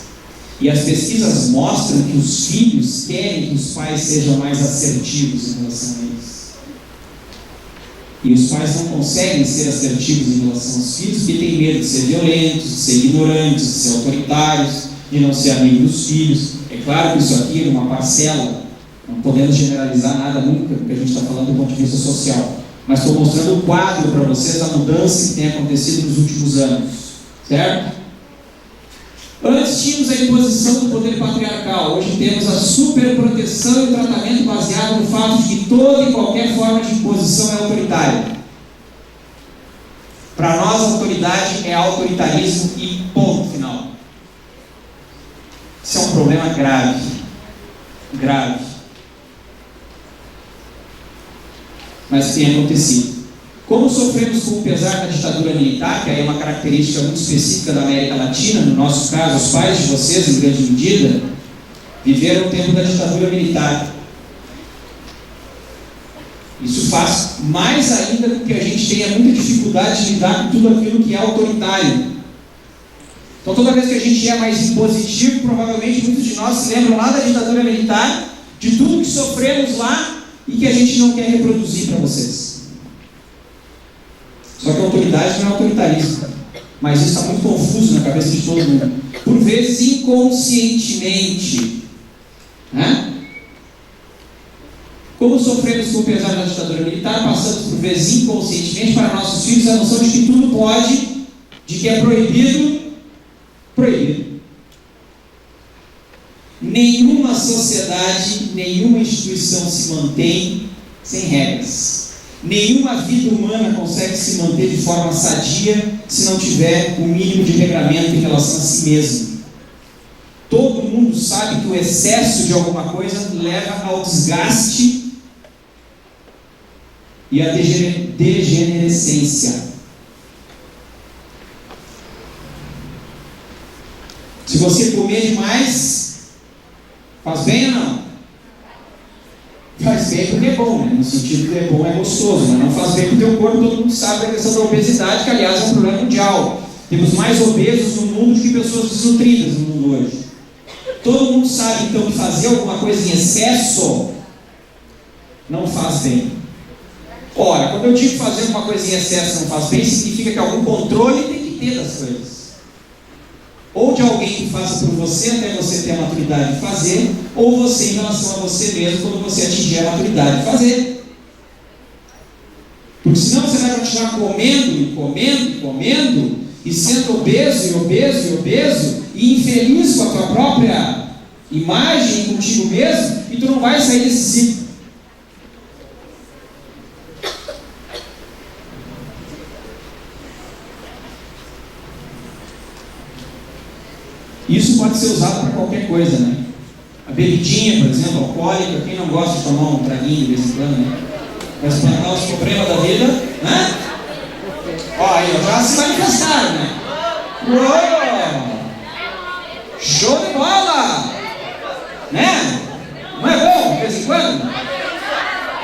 E as pesquisas mostram que os filhos querem que os pais sejam mais assertivos em relação a eles. E os pais não conseguem ser assertivos em relação aos filhos porque têm medo de ser violentos, de ser ignorantes, de ser autoritários, de não ser amigo dos filhos. É claro que isso aqui é uma parcela, não podemos generalizar nada nunca, porque a gente está falando do ponto de vista social. Mas estou mostrando o quadro para vocês da mudança que tem acontecido nos últimos anos. Certo? Antes tínhamos a imposição do poder patriarcal, hoje temos a superproteção e o tratamento baseado no fato de que toda e qualquer forma de imposição é autoritária. Para nós, a autoridade é autoritarismo e ponto final. Isso é um problema grave. Grave. Mas tem acontecido. Como sofremos com o pesar da ditadura militar, que aí é uma característica muito específica da América Latina, no nosso caso, os pais de vocês, em grande medida, viveram o tempo da ditadura militar. Isso faz mais ainda com que a gente tenha muita dificuldade de lidar com tudo aquilo que é autoritário. Então, toda vez que a gente é mais impositivo, provavelmente muitos de nós se lembram lá da ditadura militar, de tudo que sofremos lá e que a gente não quer reproduzir para vocês. Só que a autoridade não é autoritarismo, mas isso está muito confuso na cabeça de todo mundo, por vezes inconscientemente, né? Como sofremos com o pesar da ditadura militar, passamos por vezes inconscientemente para nossos filhos a noção de que tudo pode, de que é proibido, proibido. Nenhuma sociedade, nenhuma instituição se mantém sem regras. Nenhuma vida humana consegue se manter de forma sadia se não tiver o mínimo de regramento em relação a si mesmo. Todo mundo sabe que o excesso de alguma coisa leva ao desgaste e à degenerescência. Se você comer demais, faz bem ou não? Faz bem porque é bom, né? No sentido que é bom, é gostoso, mas não faz bem para o teu corpo. Todo mundo sabe da questão da obesidade, que aliás é um problema mundial. Temos mais obesos no mundo do que pessoas desnutridas no mundo hoje. Todo mundo sabe então que fazer alguma coisa em excesso não faz bem. Ora, quando eu digo fazer uma coisa em excesso não faz bem, significa que algum controle tem que ter das coisas. Ou de alguém que faça por você até você ter a maturidade de fazer, ou você em relação a você mesmo quando você atingir a maturidade de fazer. Porque senão você vai continuar comendo, e sendo obeso, e infeliz com a tua própria imagem contigo mesmo, e tu não vai sair desse ciclo. Isso pode ser usado para qualquer coisa, né? A bebidinha, por exemplo, alcoólica, quem não gosta de tomar um traguinho de vez em quando, né? Para espantar os problemas da vida, né? Ó, aí, já se manifestaram, né? Uou! Show de bola! Né? Não é bom, de vez em quando?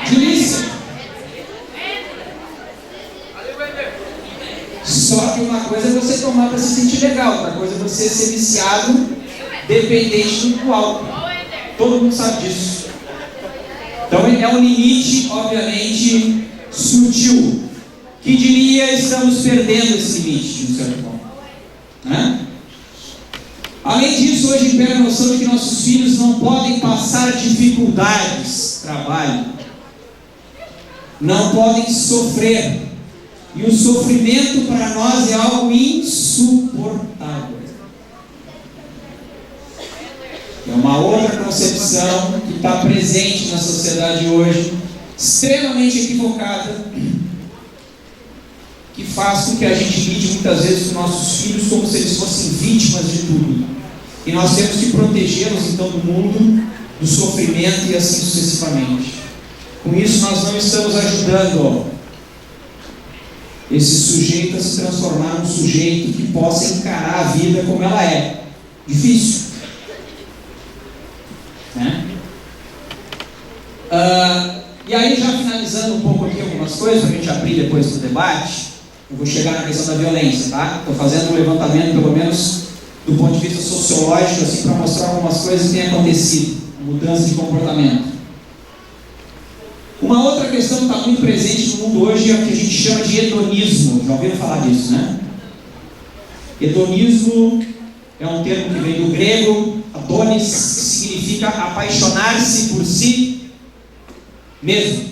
Delícia! Só que uma coisa é você tomar para se sentir legal, outra coisa é você ser viciado, dependente do álcool. Todo mundo sabe disso. Então é um limite, obviamente, sutil. Que diria, estamos perdendo esse limite, de um certo modo. Né? Além disso, hoje impera a noção de que nossos filhos não podem passar dificuldades, trabalho, não podem sofrer. E o sofrimento para nós é algo insuportável. É uma outra concepção que está presente na sociedade hoje, extremamente equivocada, que faz com que a gente lide muitas vezes com nossos filhos como se eles fossem vítimas de tudo. E nós temos que protegê-los então do mundo, do sofrimento e assim sucessivamente. Com isso nós não estamos ajudando esse sujeito a se transformar num sujeito que possa encarar a vida como ela é. Difícil. Né? E aí, já finalizando um pouco aqui algumas coisas, para a gente abrir depois para o debate, eu vou chegar na questão da violência, tá? Estou fazendo um levantamento, pelo menos do ponto de vista sociológico, assim, para mostrar algumas coisas que têm acontecido, mudança de comportamento. Uma outra questão que está muito presente no mundo hoje é o que a gente chama de hedonismo. Já ouviram falar disso, né? Hedonismo é um termo que vem do grego, adonis, que significa apaixonar-se por si mesmo.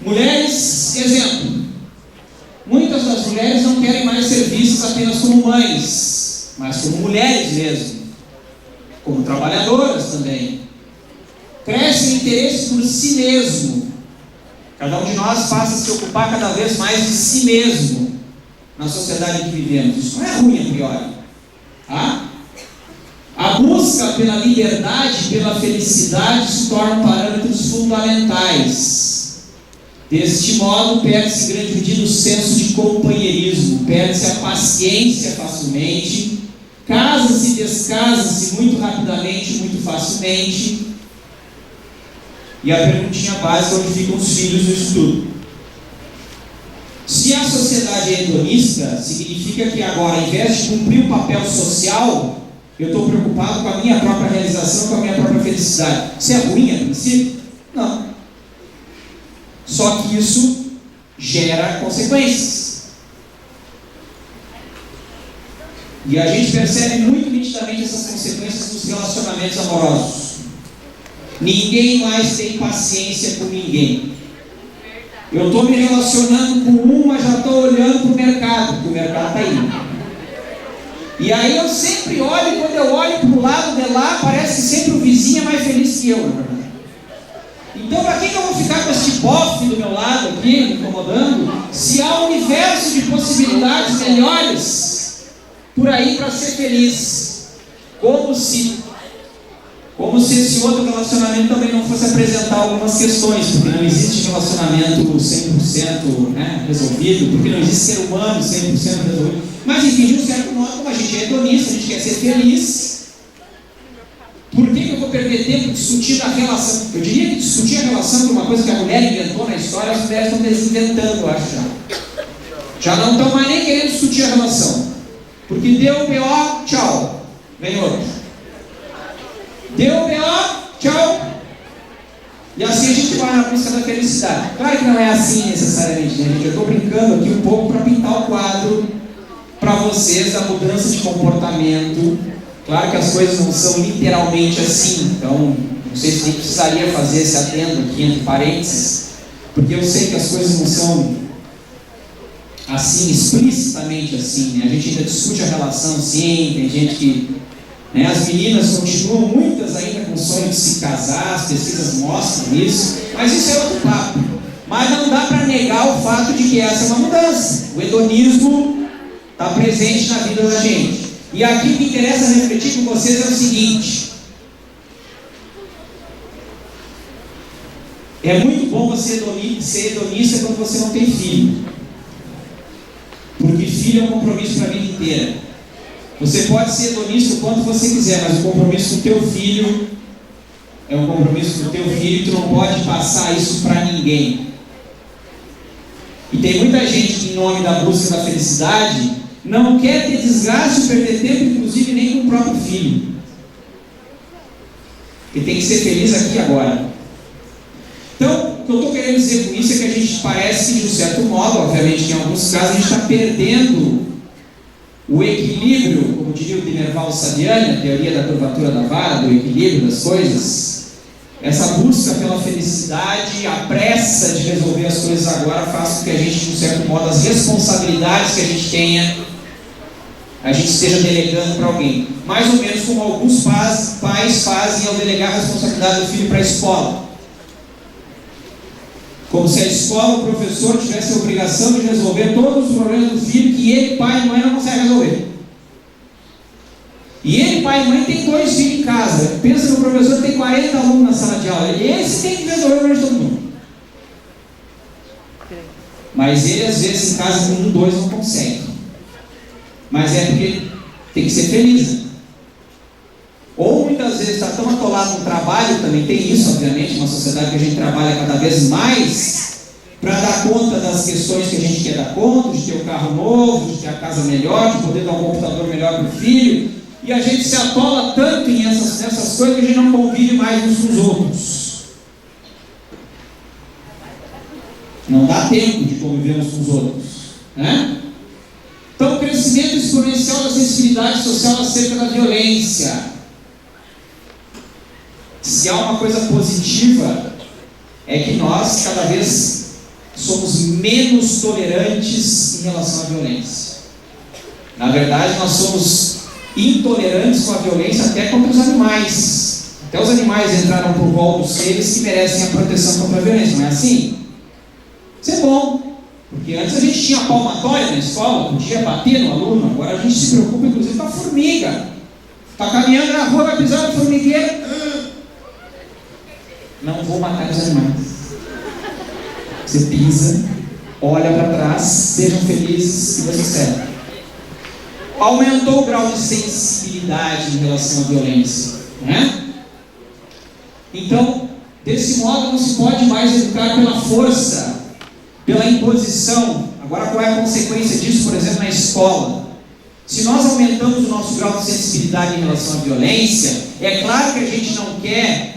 Mulheres, exemplo. Muitas das mulheres não querem mais ser vistas apenas como mães, mas como mulheres mesmo, como trabalhadoras também. Cresce o interesse por si mesmo. Cada um de nós passa a se ocupar cada vez mais de si mesmo na sociedade em que vivemos. Isso não é ruim a priori. Tá? A busca pela liberdade, pela felicidade se tornam parâmetros fundamentais. Deste modo, perde-se em grande medida o senso de companheirismo, perde-se a paciência facilmente, casa-se e descasa-se muito rapidamente, muito facilmente. E a perguntinha básica, onde ficam os filhos no estudo? Se a sociedade é hedonista, significa que agora, ao invés de cumprir o papel social, eu estou preocupado com a minha própria realização, com a minha própria felicidade. Isso é ruim a princípio? Não. Só que isso gera consequências. E a gente percebe muito nitidamente essas consequências nos relacionamentos amorosos. Ninguém mais tem paciência com ninguém. Eu estou me relacionando com uma, já estou olhando para o mercado, porque o mercado está aí. E aí eu sempre olho, e quando eu olho para o lado de lá, parece que sempre o vizinho é mais feliz que eu, na verdade. Então, para que eu vou ficar com esse bofe do meu lado aqui, me incomodando, se há um universo de possibilidades melhores por aí para ser feliz? Como se esse outro relacionamento também não fosse apresentar algumas questões, porque não existe relacionamento 100% resolvido, porque não existe ser humano 100% resolvido. Mas enfim, de um certo modo, como a gente é hedonista, a gente quer ser feliz, por que eu vou perder tempo discutindo a relação? Eu diria que discutir a relação é uma coisa que a mulher inventou na história, as mulheres estão desinventando, eu acho já. Já não estão mais nem querendo discutir a relação. Porque deu o B.O., tchau. vem outro. Deu B.O., tchau. E assim a gente vai na busca da felicidade. Claro que não é assim necessariamente, né, gente? Eu estou brincando aqui um pouco para pintar o quadro para vocês da mudança de comportamento. Claro que as coisas não são literalmente assim, então não sei se nem precisaria fazer esse adendo aqui entre parênteses, porque eu sei que as coisas não são assim, explicitamente assim, né? A gente ainda discute a relação, sim, tem gente que, né, as meninas continuam muitas ainda com o sonho de se casar, as pesquisas mostram isso, mas isso é outro papo. Mas não dá para negar o fato de que essa é uma mudança. O hedonismo está presente na vida da gente. E aqui o que interessa refletir com vocês é o seguinte: é muito bom você ser hedonista quando você não tem filho, porque filho é um compromisso para a vida inteira. Você pode ser hedonista o quanto você quiser, mas o compromisso com o teu filho é um compromisso com o teu filho, tu não pode passar isso para ninguém. E tem muita gente que, em nome da busca da felicidade, não quer ter desgaste, perder tempo, inclusive nem com o próprio filho. Ele tem que ser feliz aqui e agora. Então, o que eu estou querendo dizer com isso é que a gente parece que, de um certo modo, obviamente que em alguns casos, a gente está perdendo o equilíbrio, como diria o Dinerval Saviani, a teoria da curvatura da vara, do equilíbrio das coisas. Essa busca pela felicidade, a pressa de resolver as coisas agora faz com que a gente, de um certo modo, as responsabilidades que a gente tenha, a gente esteja delegando para alguém. Mais ou menos como alguns pais fazem ao delegar a responsabilidade do filho para a escola. Como se a escola, o professor, tivesse a obrigação de resolver todos os problemas do filho que ele, pai e mãe, não conseguem resolver. E ele, pai e mãe, tem 2 filhos em casa. Pensa no professor que tem 40 alunos na sala de aula. Esse tem que resolver o problema de todo mundo. Mas ele, às vezes, em casa, com 1, 2, não consegue. Mas é porque tem que ser feliz, né? Ou muitas vezes está tão atolado no trabalho, também tem isso, obviamente, uma sociedade que a gente trabalha cada vez mais para dar conta das questões que a gente quer dar conta, de ter um carro novo, de ter a casa melhor, de poder dar um computador melhor para o filho, e a gente se atola tanto nessas coisas que a gente não convive mais uns com os outros. Não dá tempo de conviver uns com os outros, né? Então, o crescimento exponencial da sensibilidade social acerca da violência. Se há uma coisa positiva, é que nós cada vez somos menos tolerantes em relação à violência. Na verdade, nós somos intolerantes com a violência até contra os animais. Até os animais entraram por rol dos seres que merecem a proteção contra a violência, não é assim? Isso é bom, porque antes a gente tinha palmatória na escola, podia bater no aluno, agora a gente se preocupa inclusive com a formiga. Está caminhando na rua, vai pisar no formigueiro. Não vou matar os animais. Você pisa, olha para trás, sejam felizes e você serve. Aumentou o grau de sensibilidade em relação à violência, né? Então, desse modo não se pode mais educar pela força, pela imposição. Agora, qual é a consequência disso, por exemplo, na escola? Se nós aumentamos o nosso grau de sensibilidade em relação à violência, é claro que a gente não quer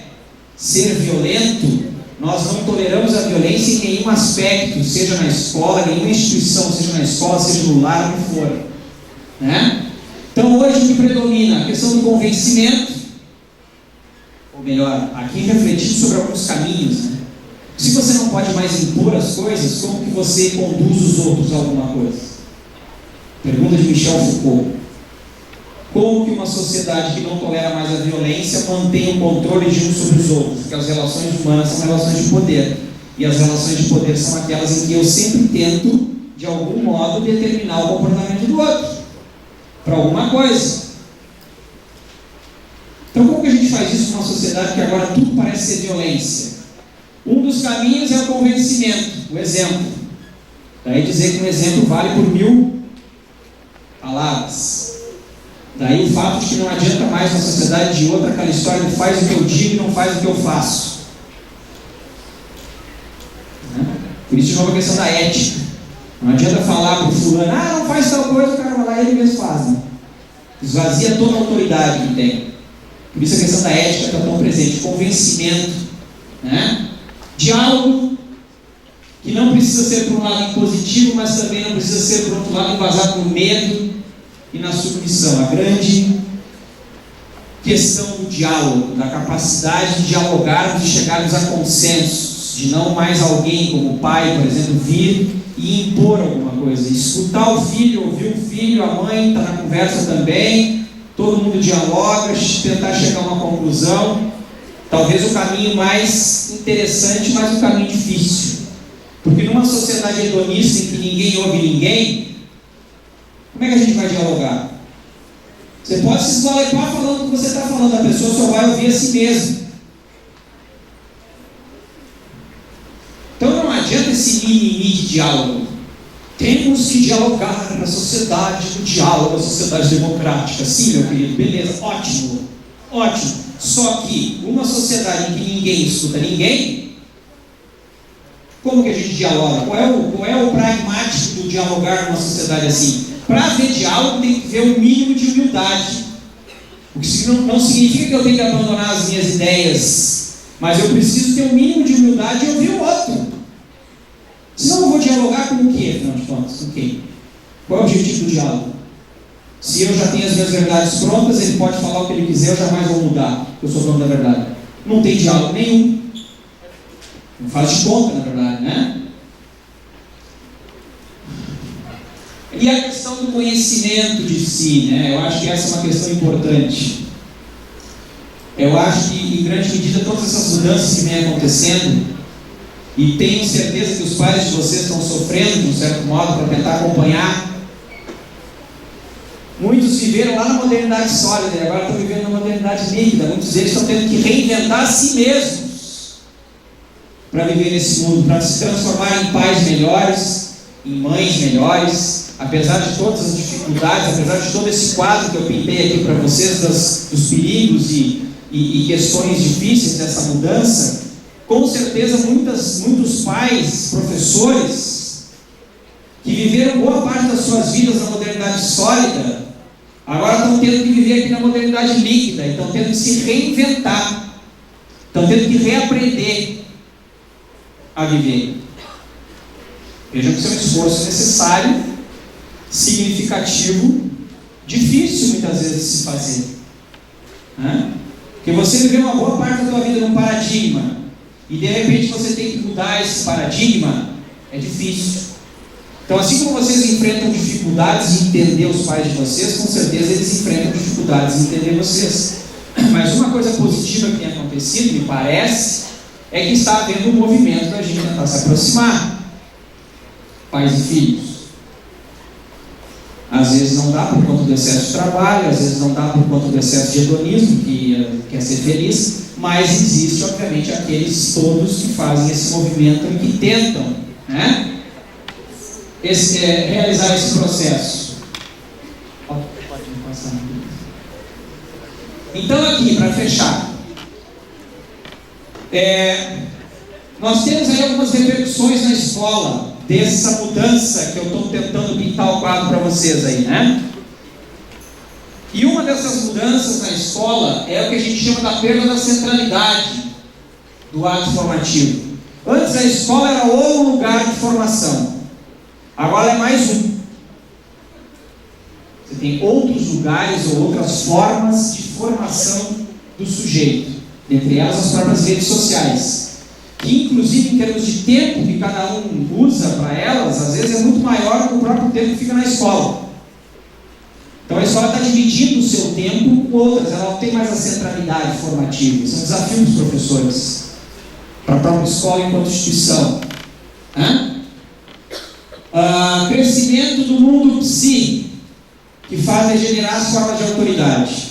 ser violento, nós não toleramos a violência em nenhum aspecto, seja na escola, nenhuma instituição, seja na escola, seja no lar, onde for, né? Então hoje o que predomina? A questão do convencimento, ou melhor, aqui refletindo sobre alguns caminhos, né? Se você não pode mais impor as coisas, como que você conduz os outros a alguma coisa? Pergunta de Michel Foucault. Como que uma sociedade que não tolera mais a violência mantém o controle de uns sobre os outros? Porque as relações humanas são relações de poder. E as relações de poder são aquelas em que eu sempre tento, de algum modo, determinar o comportamento do outro para alguma coisa. Então, como que a gente faz isso numa sociedade que agora tudo parece ser violência? Um dos caminhos é o convencimento, o exemplo. Daí dizer que um exemplo vale por 1000 palavras. Daí o fato de que não adianta mais uma sociedade de outra, aquela história de faz o que eu digo e não faz o que eu faço. Né? Por isso de novo a questão da ética. Não adianta falar para o fulano, não faz tal coisa, o cara vai lá e ele mesmo faz. Né? esvazia toda a autoridade que tem. Por isso a questão da ética está tão presente, convencimento, né? Diálogo, que não precisa ser por um lado impositivo, mas também não precisa ser por outro lado embasado no medo e na submissão. A grande questão do diálogo, da capacidade de dialogarmos, de chegarmos a consensos, de não mais alguém como o pai, por exemplo, vir e impor alguma coisa, escutar o filho, ouvir o filho, a mãe está na conversa também, todo mundo dialoga, tentar chegar a uma conclusão. Talvez o caminho mais interessante, mas o caminho difícil, porque numa sociedade hedonista em que ninguém ouve ninguém, como é que a gente vai dialogar? Você pode se esvalepar falando o que você está falando, a pessoa só vai ouvir a si mesma. Então não adianta esse mimimi de diálogo. Temos que dialogar na sociedade do diálogo, na sociedade democrática. Sim, meu querido, beleza, ótimo, ótimo. Só que uma sociedade em que ninguém escuta ninguém, como que a gente dialoga? Qual é o pragmático do dialogar numa sociedade assim? Para haver diálogo tem que haver um mínimo de humildade. O que não significa que eu tenho que abandonar as minhas ideias, mas eu preciso ter um mínimo de humildade e ouvir o outro. Senão eu vou dialogar com o quê, afinal de contas? Com quem? Qual é o objetivo do diálogo? Se eu já tenho as minhas verdades prontas, ele pode falar o que ele quiser, eu jamais vou mudar, porque eu sou dono da verdade. Não tem diálogo nenhum. Não faz de conta, na verdade, né? E a questão do conhecimento de si, né? Eu acho que essa é uma questão importante. Eu acho que, em grande medida, todas essas mudanças que vêm acontecendo, e tenho certeza que os pais de vocês estão sofrendo, de um certo modo, para tentar acompanhar. Muitos viveram lá na modernidade sólida e agora estão vivendo na modernidade líquida. Muitos deles estão tendo que reinventar a si mesmos para viver nesse mundo, para se transformar em pais melhores, em mães melhores. Apesar de todas as dificuldades, apesar de todo esse quadro que eu pintei aqui para vocês, dos perigos e questões difíceis dessa mudança, com certeza muitos pais, professores, que viveram boa parte das suas vidas na modernidade sólida, agora estão tendo que viver aqui na modernidade líquida, e estão tendo que se reinventar, estão tendo que reaprender a viver. Vejam que isso é um esforço necessário, significativo, difícil muitas vezes de se fazer, né? Porque você viveu uma boa parte da sua vida num paradigma e de repente você tem que mudar esse paradigma, é difícil. Então, assim como vocês enfrentam dificuldades de entender os pais de vocês, com certeza eles enfrentam dificuldades de entender vocês. Mas uma coisa positiva que tem acontecido, me parece, é que está havendo um movimento para a gente tentar se aproximar, pais e filhos. Às vezes não dá por conta do excesso de trabalho, às vezes não dá por conta do excesso de hedonismo, que quer ser feliz, mas existe, obviamente, aqueles todos que fazem esse movimento e que tentam, né, realizar esse processo. Pode me passar. Então, aqui, para fechar, nós temos aí algumas repercussões na escola dessa mudança que eu estou tentando pintar o quadro para vocês aí, né? E uma dessas mudanças na escola é o que a gente chama da perda da centralidade do ato formativo. Antes a escola era o lugar de formação, agora é mais um. Você tem outros lugares ou outras formas de formação do sujeito, entre elas as próprias redes sociais, que inclusive em termos de tempo que cada um usa para elas, às vezes é muito maior do que o próprio tempo que fica na escola. Então a escola está dividindo o seu tempo com outras, ela não tem mais a centralidade formativa. Isso é um desafio dos professores, para a própria escola enquanto instituição. Crescimento do mundo psi, que faz degenerar as formas de autoridade.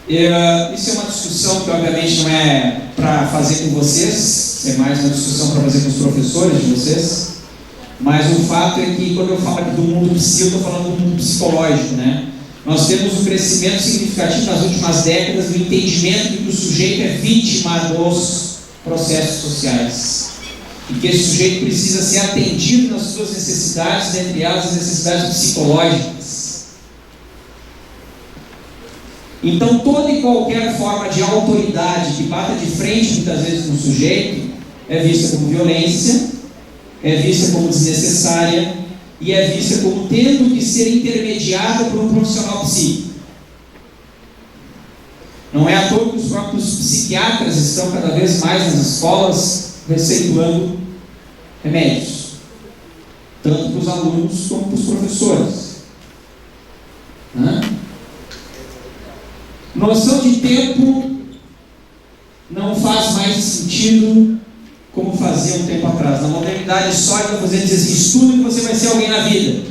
Isso é uma discussão que obviamente não é para fazer com vocês, é mais uma discussão para fazer com os professores de vocês, mas o fato é que quando eu falo aqui do mundo psi, eu estou falando do mundo psicológico, né? Nós temos um crescimento significativo nas últimas décadas do entendimento de que o sujeito é vítima dos processos sociais e que esse sujeito precisa ser atendido nas suas necessidades, dentre elas as necessidades psicológicas. Então, toda e qualquer forma de autoridade que bata de frente, muitas vezes, com o sujeito, é vista como violência, é vista como desnecessária e é vista como tendo que ser intermediada por um profissional psíquico. Não é à toa que os próprios psiquiatras estão cada vez mais nas escolas receituando remédios, tanto para os alunos como para os professores. Noção de tempo não faz mais sentido como fazia um tempo atrás. Na modernidade sólida você diz assim, estuda que você vai ser alguém na vida.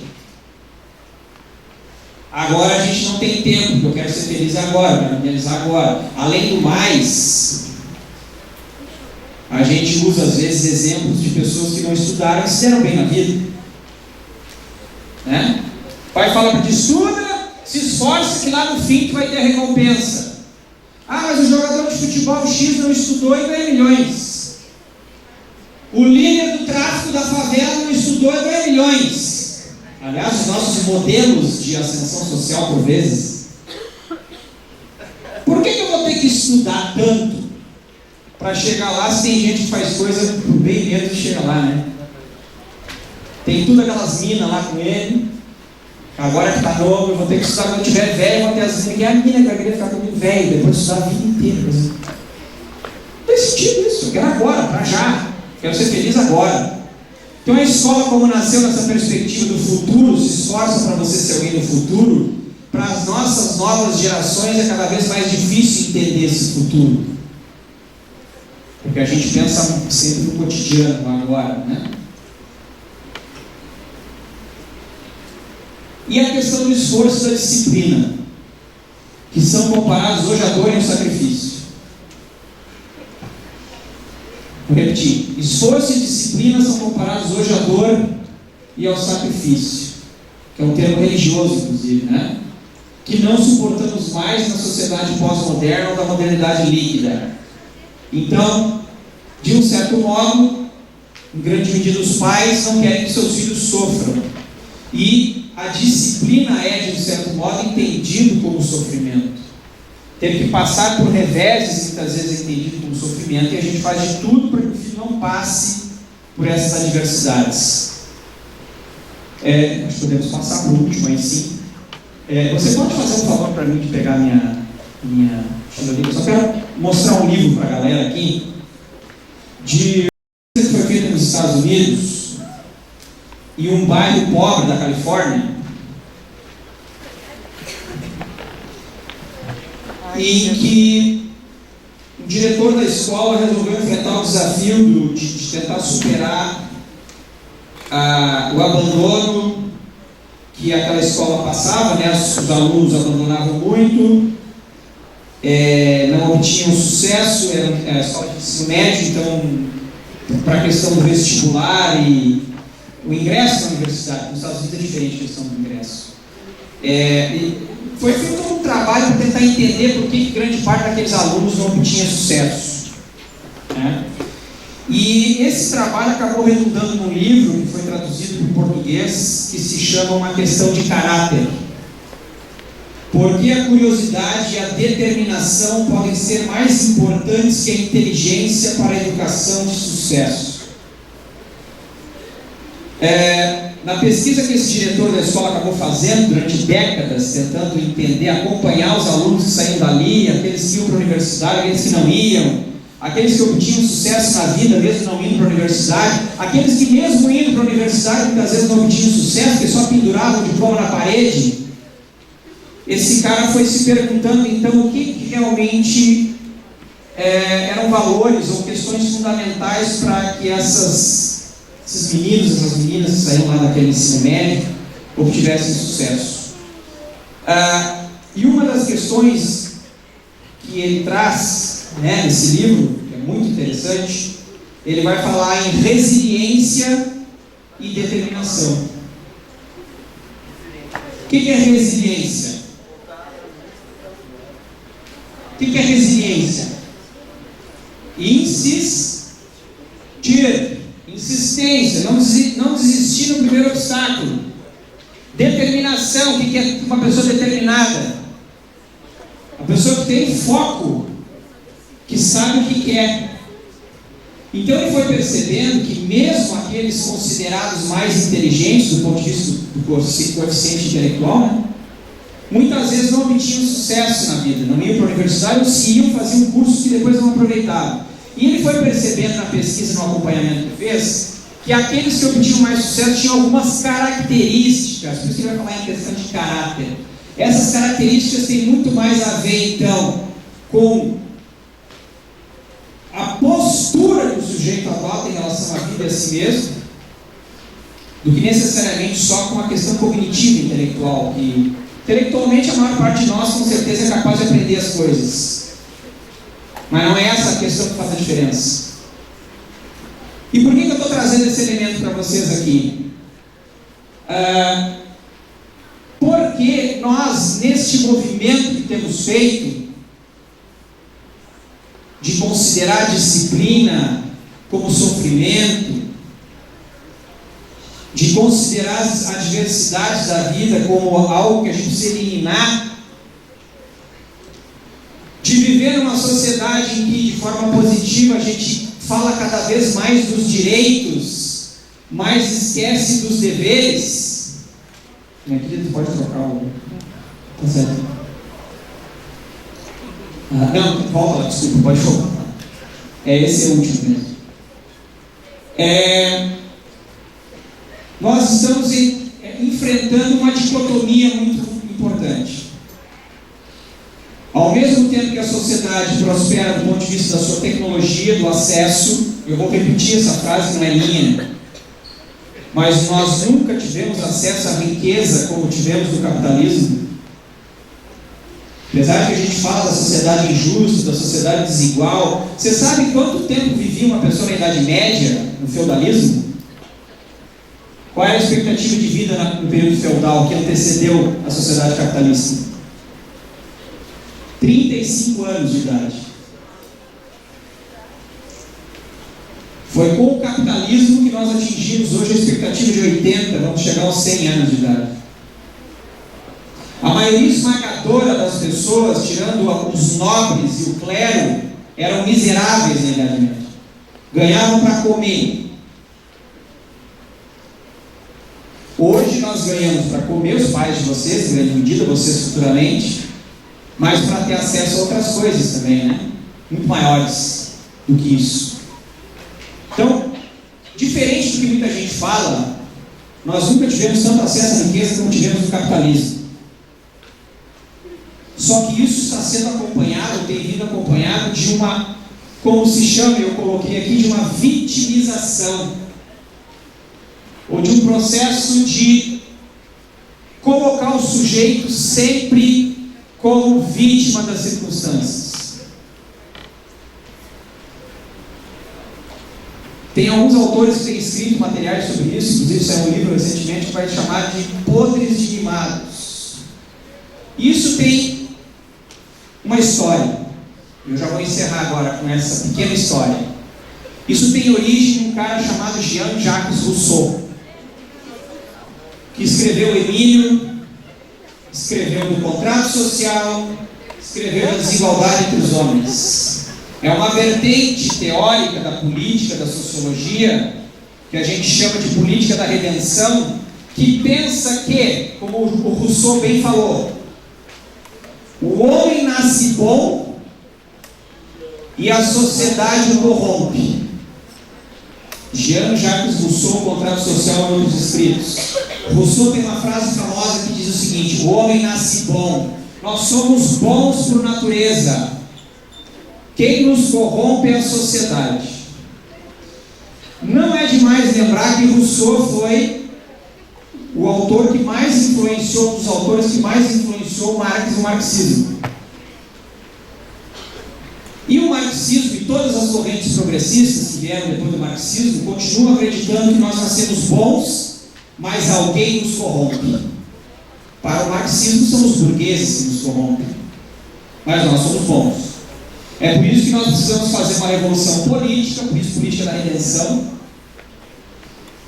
Agora a gente não tem tempo, porque eu quero ser feliz agora, quero me realizar agora. Além do mais, a gente usa às vezes exemplos de pessoas que não estudaram e se deram bem na vida. Né? O pai fala para ti, estuda, se esforça que lá no fim tu vai ter a recompensa. Ah, mas o jogador de futebol X não estudou e ganha milhões. O líder do tráfico da favela não estudou e ganha milhões. Aliás, os nossos modelos de ascensão social, por vezes. Por que eu vou ter que estudar tanto para chegar lá se tem gente que faz coisa por bem medo de chegar lá, né? Tem tudo aquelas minas lá com ele. Agora que está novo, eu vou ter que estudar quando eu estiver velho, eu vou ter as minas, que é a mina que vai querer ficar comigo velho, depois de estudar a vida inteira. Não tem sentido isso, eu quero agora, para já. Quero ser feliz agora. Então a escola, como nasceu nessa perspectiva do futuro, se esforça para você ser alguém no futuro. Para as nossas novas gerações é cada vez mais difícil entender esse futuro, porque a gente pensa sempre no cotidiano, no agora, né? E a questão do esforço e da disciplina, que são comparados hoje à dor e ao sacrifício. Vou repetir, esforço e disciplina são comparados hoje à dor e ao sacrifício, que é um termo religioso, inclusive, né? Que não suportamos mais na sociedade pós-moderna ou da modernidade líquida. Então, de um certo modo, em grande medida os pais não querem que seus filhos sofram. E a disciplina é, de um certo modo, entendido como sofrimento. Teve que passar por reveses, muitas vezes entendido como sofrimento, e a gente faz de tudo para que o filho não passe por essas adversidades. Nós podemos passar por último aí sim. Você pode fazer um favor para mim de pegar minha eu só quero mostrar um livro para a galera aqui, que foi feito nos Estados Unidos, em um bairro pobre da Califórnia, em que o diretor da escola resolveu enfrentar o desafio de tentar superar o abandono que aquela escola passava, né? Os alunos abandonavam muito, não obtinham sucesso, era a escola de ensino médio, então, para a questão do vestibular e o ingresso na universidade, nos Estados Unidos é diferente a questão do ingresso. Foi feito um trabalho para tentar entender por que grande parte daqueles alunos não obtinha sucesso. Né? E esse trabalho acabou redundando num livro que foi traduzido para o português, que se chama Uma Questão de Caráter. Porque a curiosidade e a determinação podem ser mais importantes que a inteligência para a educação de sucesso. Na pesquisa que esse diretor da escola acabou fazendo durante décadas, tentando entender, acompanhar os alunos que saíam dali, aqueles que iam para a universidade, aqueles que não iam, aqueles que obtinham sucesso na vida, mesmo não indo para a universidade, aqueles que mesmo indo para a universidade, muitas vezes não obtinham sucesso, porque só penduravam o diploma na parede. Esse cara foi se perguntando, então, o que realmente eram valores ou questões fundamentais para que esses meninos, essas meninas que saíram lá daquele ensino médio, obtivessem sucesso. E uma das questões que ele traz, né, nesse livro, que é muito interessante, ele vai falar em resiliência e determinação. O que é resiliência? O que é resiliência? Insistência, não desistir no primeiro obstáculo. Determinação, o que é uma pessoa determinada? A pessoa que tem foco, que sabe o que quer. Então ele foi percebendo que mesmo aqueles considerados mais inteligentes do ponto de vista do coeficiente intelectual, né, muitas vezes não obtinham sucesso na vida, não iam para a universidade, ou se iam, faziam cursos que depois não aproveitavam. E ele foi percebendo na pesquisa, no acompanhamento que fez, que aqueles que obtinham mais sucesso tinham algumas características, por isso que ele vai falar em questão de caráter. Essas características têm muito mais a ver, então, com a postura que o sujeito adota em relação à vida e a si mesmo, do que necessariamente só com a questão cognitiva e intelectual, que intelectualmente a maior parte de nós com certeza é capaz de aprender as coisas, mas não é essa a questão que faz a diferença. E por que eu estou trazendo esse elemento para vocês aqui? Porque nós, neste movimento que temos feito, de considerar a disciplina como sofrimento, de considerar as adversidades da vida como algo que a gente precisa eliminar, de viver numa sociedade em que, de forma positiva, a gente fala cada vez mais dos direitos, mas esquece dos deveres. Minha querida, pode trocar o... Tá certo. Não, volta lá, desculpa, pode voltar. Esse é o último mesmo. Nós estamos enfrentando uma dicotomia muito importante. Ao mesmo tempo que a sociedade prospera do ponto de vista da sua tecnologia, do acesso, eu vou repetir essa frase, não é minha, mas nós nunca tivemos acesso à riqueza como tivemos no capitalismo. Apesar de que a gente fala da sociedade injusta, da sociedade desigual, você sabe quanto tempo vivia uma pessoa na Idade Média, no feudalismo? Qual era a expectativa de vida no período feudal que antecedeu a sociedade capitalista? 35 anos de idade. Foi com o capitalismo que nós atingimos hoje a expectativa de 80, vamos chegar aos 100 anos de idade. A maioria esmagadora das pessoas, tirando os nobres e o clero, eram miseráveis na Idade Média. Ganhavam para comer. Hoje nós ganhamos para comer, os pais de vocês, em grande medida, vocês futuramente, mas para ter acesso a outras coisas também, né? Muito maiores do que isso. Então, diferente do que muita gente fala, nós nunca tivemos tanto acesso à riqueza como tivemos no capitalismo. Só que isso está sendo acompanhado, tem vindo acompanhado de uma, como se chama, eu coloquei aqui, de uma vitimização, ou de um processo de colocar o sujeito sempre como vítima das circunstâncias. Tem alguns autores que têm escrito materiais sobre isso, inclusive saiu um livro recentemente que vai chamar de Podres de Mimados. Isso tem uma história. Eu já vou encerrar agora com essa pequena história. Isso tem origem em um cara chamado Jean-Jacques Rousseau, que escreveu Emílio, escreveu do contrato social, escreveu da desigualdade entre os homens. É uma vertente teórica da política, da sociologia, que a gente chama de política da redenção, que pensa que, como o Rousseau bem falou, o homem nasce bom e a sociedade o corrompe. Jean-Jacques Rousseau, Contrato Social e Outros Escritos. Rousseau tem uma frase famosa que diz o seguinte: o homem nasce bom. Nós somos bons por natureza. Quem nos corrompe é a sociedade. Não é demais lembrar que Rousseau foi o autor que mais influenciou, um dos autores que mais influenciou Marx e o marxismo. E o marxismo e todas as correntes progressistas que vieram depois do marxismo continuam acreditando que nós nascemos bons, mas alguém nos corrompe. Para o marxismo são os burgueses que nos corrompem, mas nós somos bons. É por isso que nós precisamos fazer uma revolução política, por isso política da redenção,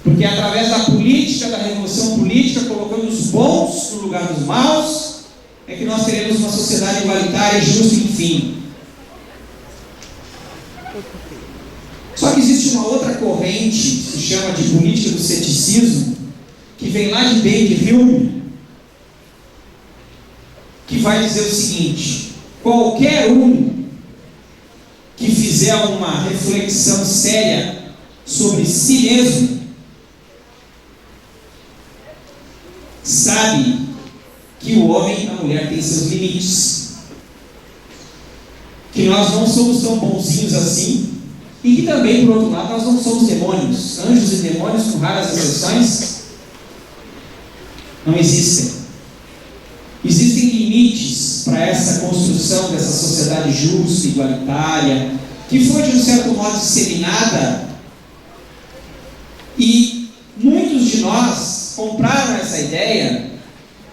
porque através da política, da revolução política, colocando os bons no lugar dos maus, é que nós teremos uma sociedade igualitária e justa, enfim. Só que existe uma outra corrente, que se chama de política do ceticismo, que vem lá de David Hume, que vai dizer o seguinte: qualquer um que fizer uma reflexão séria sobre si mesmo sabe que o homem e a mulher têm seus limites, que nós não somos tão bonzinhos assim, e que também, por outro lado, nós não somos demônios. Anjos e demônios, com raras exceções, não existem. Existem limites para essa construção dessa sociedade justa, igualitária, que foi de um certo modo disseminada, e muitos de nós compraram essa ideia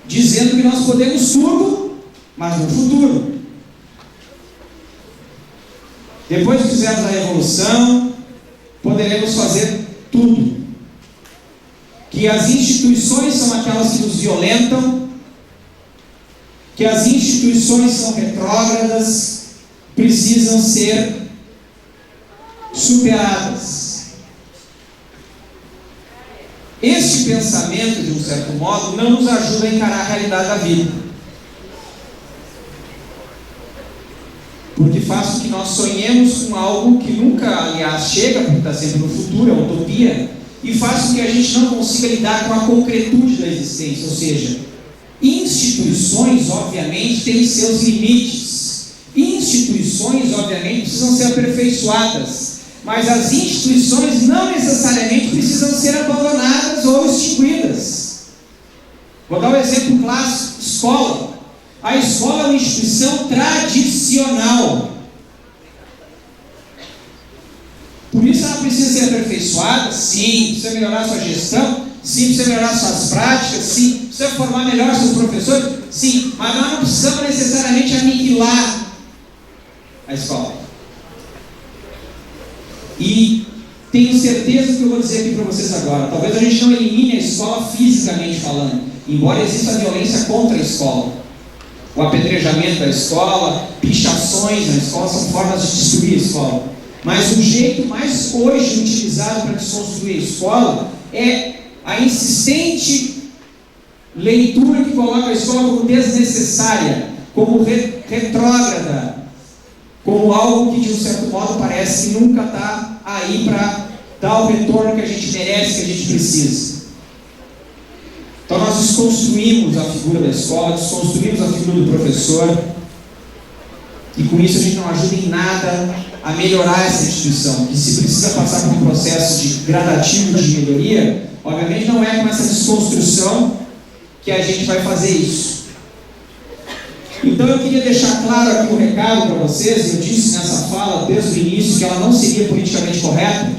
dizendo que nós podemos tudo, mas no futuro. Depois que fizermos a revolução, poderemos fazer tudo. Que as instituições são aquelas que nos violentam, que as instituições são retrógradas, precisam ser superadas. Este pensamento, de um certo modo, não nos ajuda a encarar a realidade da vida, porque faz com que nós sonhemos com algo que nunca, aliás, chega, porque está sempre no futuro, é utopia, e faz com que a gente não consiga lidar com a concretude da existência. Ou seja, instituições, obviamente, têm seus limites. Instituições, obviamente, precisam ser aperfeiçoadas, mas as instituições não necessariamente precisam ser abandonadas ou extinguidas. Vou dar um exemplo clássico: escola. A escola é uma instituição tradicional. Por isso ela precisa ser aperfeiçoada, sim. Precisa melhorar sua gestão, sim. Precisa melhorar suas práticas, sim. Precisa formar melhor seus professores, sim. Mas nós não precisamos necessariamente aniquilar a escola. E tenho certeza que eu vou dizer aqui para vocês agora: talvez a gente não elimine a escola fisicamente falando, embora exista a violência contra a escola. O apedrejamento da escola, pichações na escola são formas de destruir a escola. Mas o jeito mais hoje utilizado para desconstruir a escola é a insistente leitura que coloca a escola como desnecessária, como retrógrada, como algo que, de um certo modo, parece que nunca está aí para dar o retorno que a gente merece, que a gente precisa. Então nós desconstruímos a figura da escola, desconstruímos a figura do professor, e com isso a gente não ajuda em nada a melhorar essa instituição, que se precisa passar por um processo de gradativo de melhoria. Obviamente não é com essa desconstrução que a gente vai fazer isso. Então eu queria deixar claro aqui um recado para vocês. Eu disse nessa fala desde o início que ela não seria politicamente correta,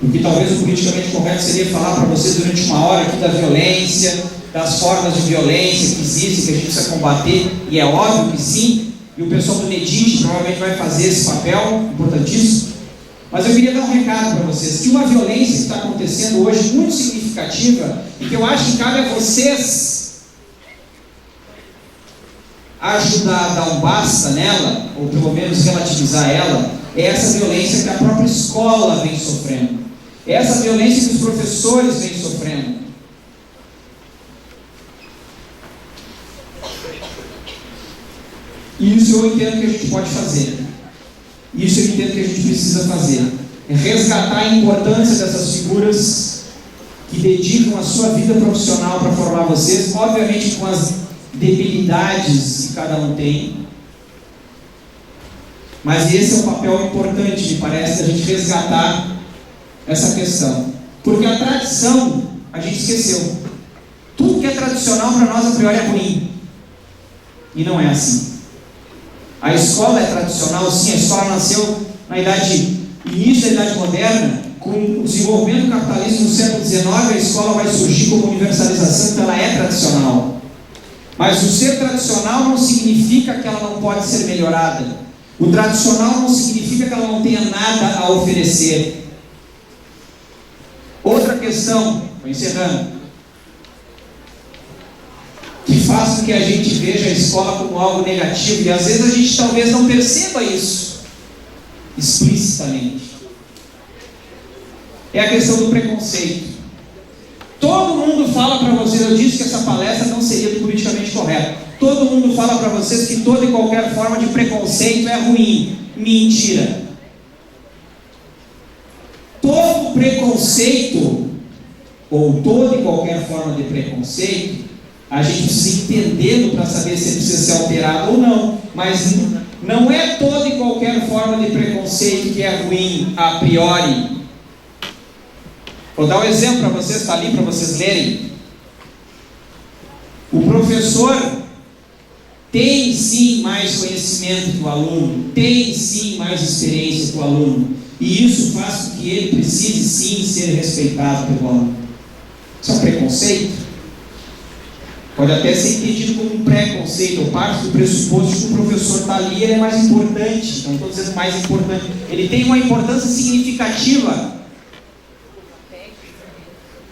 porque talvez o politicamente correto seria falar para vocês durante uma hora aqui da violência, das formas de violência que existem, que a gente precisa combater, e é óbvio que sim, e o pessoal do NEDIT provavelmente vai fazer esse papel importantíssimo. Mas eu queria dar um recado para vocês, que uma violência que está acontecendo hoje, muito significativa, e que eu acho que cabe a vocês ajudar a dar um basta nela, ou pelo menos relativizar ela, é essa violência que a própria escola vem sofrendo. É essa violência que os professores vêm sofrendo. E isso eu entendo que a gente pode fazer. Isso eu entendo que a gente precisa fazer. É resgatar a importância dessas figuras que dedicam a sua vida profissional para formar vocês, obviamente com as debilidades que cada um tem. Mas esse é um papel importante, me parece, da gente resgatar essa questão. Porque a tradição, a gente esqueceu. Tudo que é tradicional para nós, a priori, é ruim. E não é assim. A escola é tradicional, sim. A escola nasceu na início da Idade Moderna. Com o desenvolvimento do capitalismo no século XIX, a escola vai surgir como universalização, então ela é tradicional. Mas o ser tradicional não significa que ela não pode ser melhorada. O tradicional não significa que ela não tenha nada a oferecer. Outra questão, vou encerrando, que faz com que a gente veja a escola como algo negativo, e às vezes a gente talvez não perceba isso explicitamente. É a questão do preconceito. Todo mundo fala para vocês, eu disse que essa palestra não seria do politicamente correto. Todo mundo fala para vocês que toda e qualquer forma de preconceito é ruim. Mentira. Todo preconceito, ou toda e qualquer forma de preconceito, a gente precisa entendê-lo para saber se ele precisa ser alterado ou não. Mas não é toda e qualquer forma de preconceito que é ruim a priori. Vou dar um exemplo para vocês, está ali para vocês lerem. O professor tem sim mais conhecimento que o aluno, tem sim mais experiência que o aluno, e isso faz com que ele precise sim ser respeitado pelo aluno. Isso é um preconceito? Pode até ser entendido como um preconceito, ou parte do pressuposto que o professor está ali, ele é mais importante. Não estou dizendo mais importante, ele tem uma importância significativa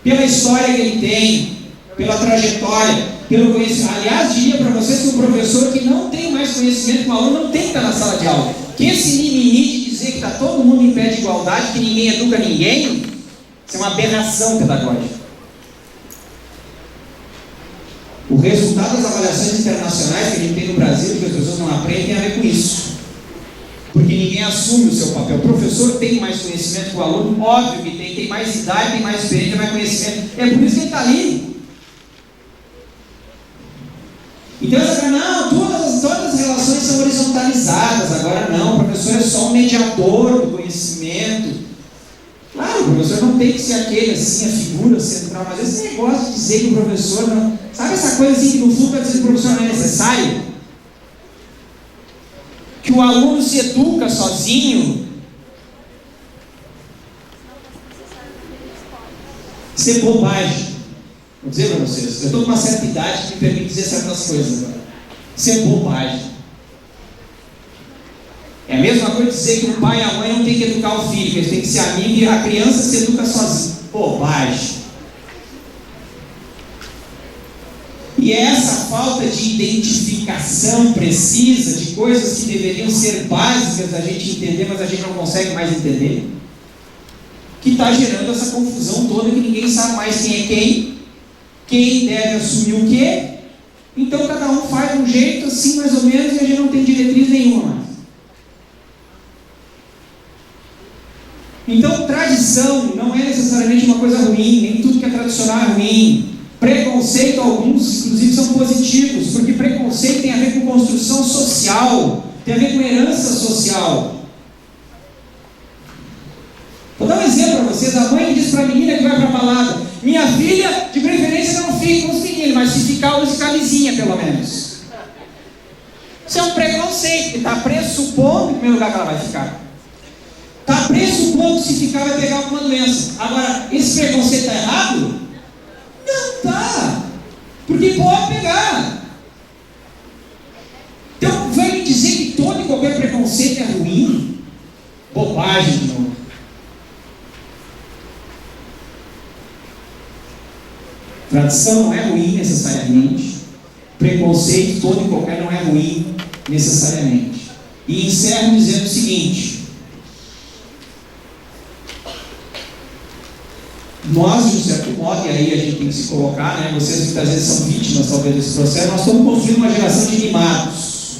pela história que ele tem, pela trajetória, pelo conhecimento. Aliás, diria para vocês que um professor que não tem mais conhecimento que um aluno não tem que estar na sala de aula. Que esse mimimi de dizer que está todo mundo em pé de igualdade, que ninguém educa ninguém, isso é uma aberração pedagógica. O resultado das avaliações internacionais que a gente tem no Brasil, que as pessoas não aprendem, tem a ver com isso. Porque ninguém assume o seu papel. O professor tem mais conhecimento que o aluno, óbvio que tem mais idade, tem mais experiência, tem mais conhecimento. É por isso que ele está ali. Então, não, todas as relações são horizontalizadas. Agora não, o professor é só um mediador do conhecimento. Claro, o professor não tem que ser aquele assim, a figura central, mas esse negócio de dizer que o professor não... Sabe essa coisa assim que no fundo está dizendo que o professor não é necessário? Que o aluno se educa sozinho? Isso é bobagem. Vou dizer para vocês, eu estou com uma certa idade que me permite dizer certas coisas agora. Isso é bobagem. É a mesma coisa dizer que o pai e a mãe não tem que educar o filho, que eles têm que ser amigos e a criança se educa sozinha. Bobagem. E é essa falta de identificação precisa de coisas que deveriam ser básicas da gente entender, mas a gente não consegue mais entender, que está gerando essa confusão toda, que ninguém sabe mais quem é quem deve assumir o quê. Então cada um faz de um jeito assim mais ou menos e a gente não tem diretriz nenhuma mais. Então tradição não é necessariamente uma coisa ruim, nem tudo que é tradicional é ruim. Preconceito, alguns inclusive são positivos, porque preconceito tem a ver com construção social, tem a ver com herança social. Vou dar um exemplo para vocês. A mãe diz para a menina que vai para a balada: minha filha, de preferência não fique com os meninos, mas se ficar, use camisinha pelo menos. Isso é um preconceito, que está pressupondo, em primeiro lugar, que ela vai ficar. Está pressupondo que se ficar vai pegar alguma doença. Agora, esse preconceito está errado? Não está, porque pode pegar. Então, vai me dizer que todo e qualquer preconceito é ruim? Bobagem de novo. Tradição não é ruim necessariamente. Preconceito todo e qualquer não é ruim necessariamente. E encerro dizendo o seguinte: nós, de um certo modo, e aí a gente tem que se colocar, né? Vocês muitas vezes são vítimas talvez desse processo. Nós estamos construindo uma geração de mimados,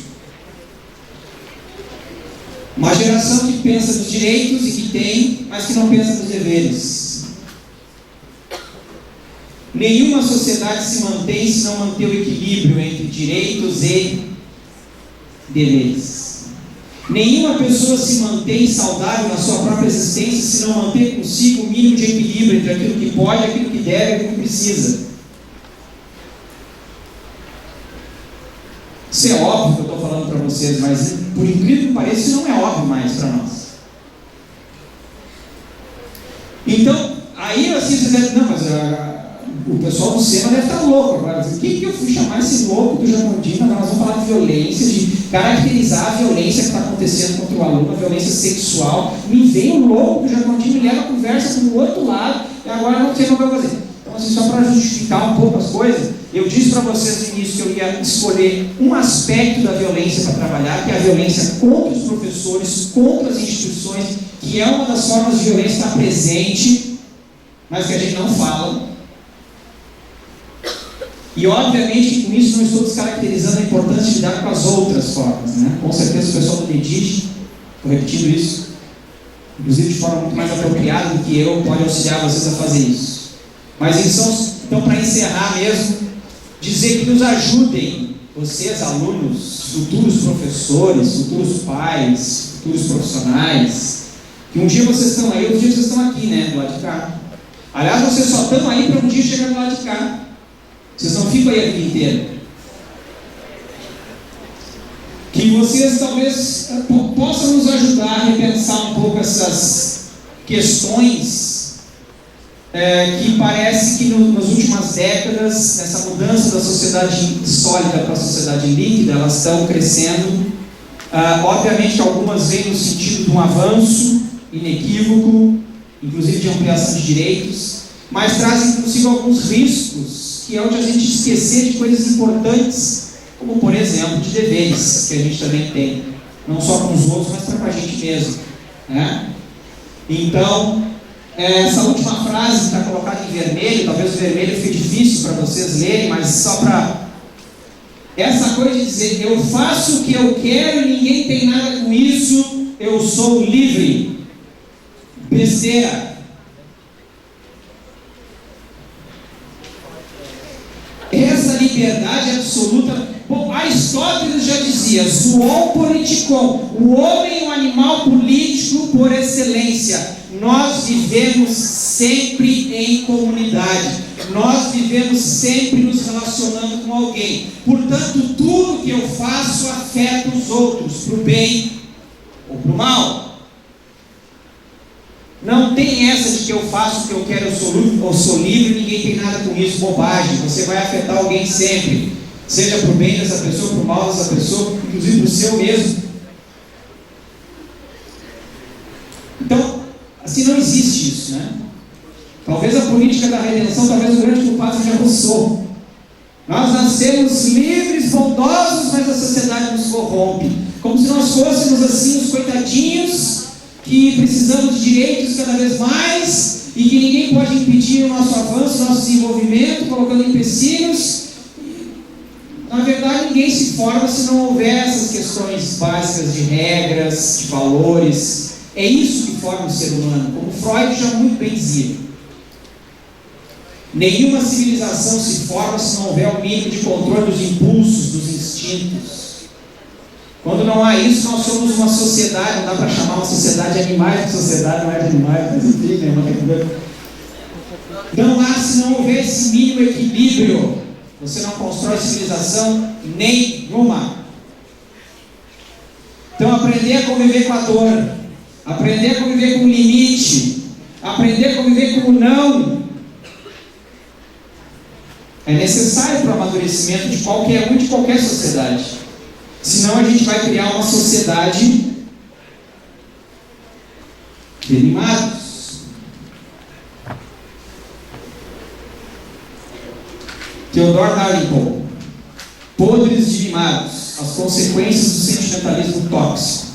uma geração que pensa nos direitos e que tem, mas que não pensa nos deveres. Nenhuma sociedade se mantém se não manter o equilíbrio entre direitos e deveres. Nenhuma pessoa se mantém saudável na sua própria existência se não manter consigo o mínimo de equilíbrio entre aquilo que pode, aquilo que deve e aquilo que precisa. Isso é óbvio que eu estou falando para vocês, mas por incrível que pareça, isso não é óbvio mais para nós. Então, aí assim, você deve, não, mas o pessoal do SEMA deve estar louco agora. O que eu fui chamar esse louco do Jacondino? Agora nós vamos falar de violência, de caracterizar a violência que está acontecendo contra o aluno, a violência sexual. Me vem um louco do Jacondino e leva a conversa para o outro lado, e agora não sei o que eu vou fazer. Então, assim, só para justificar um pouco as coisas, Eu disse para vocês no início que eu ia escolher um aspecto da violência para trabalhar, que é a violência contra os professores, contra as instituições, que é uma das formas de violência que está presente, mas que a gente não fala. E obviamente que com isso não estou descaracterizando a importância de lidar com as outras formas, né? Com certeza o pessoal do DEDIT, estou repetindo isso, inclusive de forma muito mais apropriada do que eu, pode auxiliar vocês a fazer isso. Mas então para encerrar mesmo, dizer que nos ajudem, vocês alunos, futuros professores, futuros pais, futuros profissionais, que um dia vocês estão aí, outro dia vocês estão aqui, né, do lado de cá. Aliás, vocês só estão aí para um dia chegar do lado de cá. Vocês não ficam aí a vida inteira. Que vocês talvez possam nos ajudar a repensar um pouco essas questões que parece que nas últimas décadas, nessa mudança da sociedade sólida para a sociedade líquida, elas estão crescendo. Obviamente algumas vêm no sentido de um avanço inequívoco, inclusive de ampliação de direitos, mas trazem consigo alguns riscos, que é onde a gente esquecer de coisas importantes, como por exemplo de deveres, que a gente também tem, não só com os outros, mas para a gente mesmo, né? Então, essa última frase que está colocada em vermelho, talvez o vermelho fique difícil para vocês lerem, mas só para... Essa coisa de dizer, eu faço o que eu quero e ninguém tem nada com isso, eu sou livre. Besteira. Essa liberdade absoluta, bom, Aristóteles já dizia, zoon politikon, o homem é um animal político por excelência. Nós vivemos sempre em comunidade, nós vivemos sempre nos relacionando com alguém, portanto tudo que eu faço afeta os outros, para o bem ou para o mal. Não tem essa de que eu faço o que eu quero, eu sou livre, ninguém tem nada com isso, bobagem. Você vai afetar alguém sempre, seja para o bem dessa pessoa, para o mal dessa pessoa, inclusive para o seu mesmo. Então, assim não existe isso, né? Talvez a política da redenção, talvez o grande culpado seja Rousseau. Nós nascemos livres, bondosos, mas a sociedade nos corrompe. Como se nós fôssemos assim os coitadinhos que precisamos de direitos cada vez mais e que ninguém pode impedir o nosso avanço, o nosso desenvolvimento, colocando empecilhos. Na verdade, ninguém se forma se não houver essas questões básicas de regras, de valores. É isso que forma o ser humano, como Freud já muito bem dizia. Nenhuma civilização se forma se não houver o mínimo de controle dos impulsos, dos instintos. Quando não há isso, nós somos uma sociedade, não dá para chamar uma sociedade de animais, porque sociedade não é de animais, mas enfim, né? Não há se não houver esse mínimo equilíbrio. Você não constrói civilização nenhuma. Então, aprender a conviver com a dor, aprender a conviver com o limite, aprender a conviver com o não, é necessário para o amadurecimento de qualquer um, de qualquer sociedade. Senão a gente vai criar uma sociedade de animados. Theodor Dalrymple, Podres de Mimados, as consequências do sentimentalismo tóxico.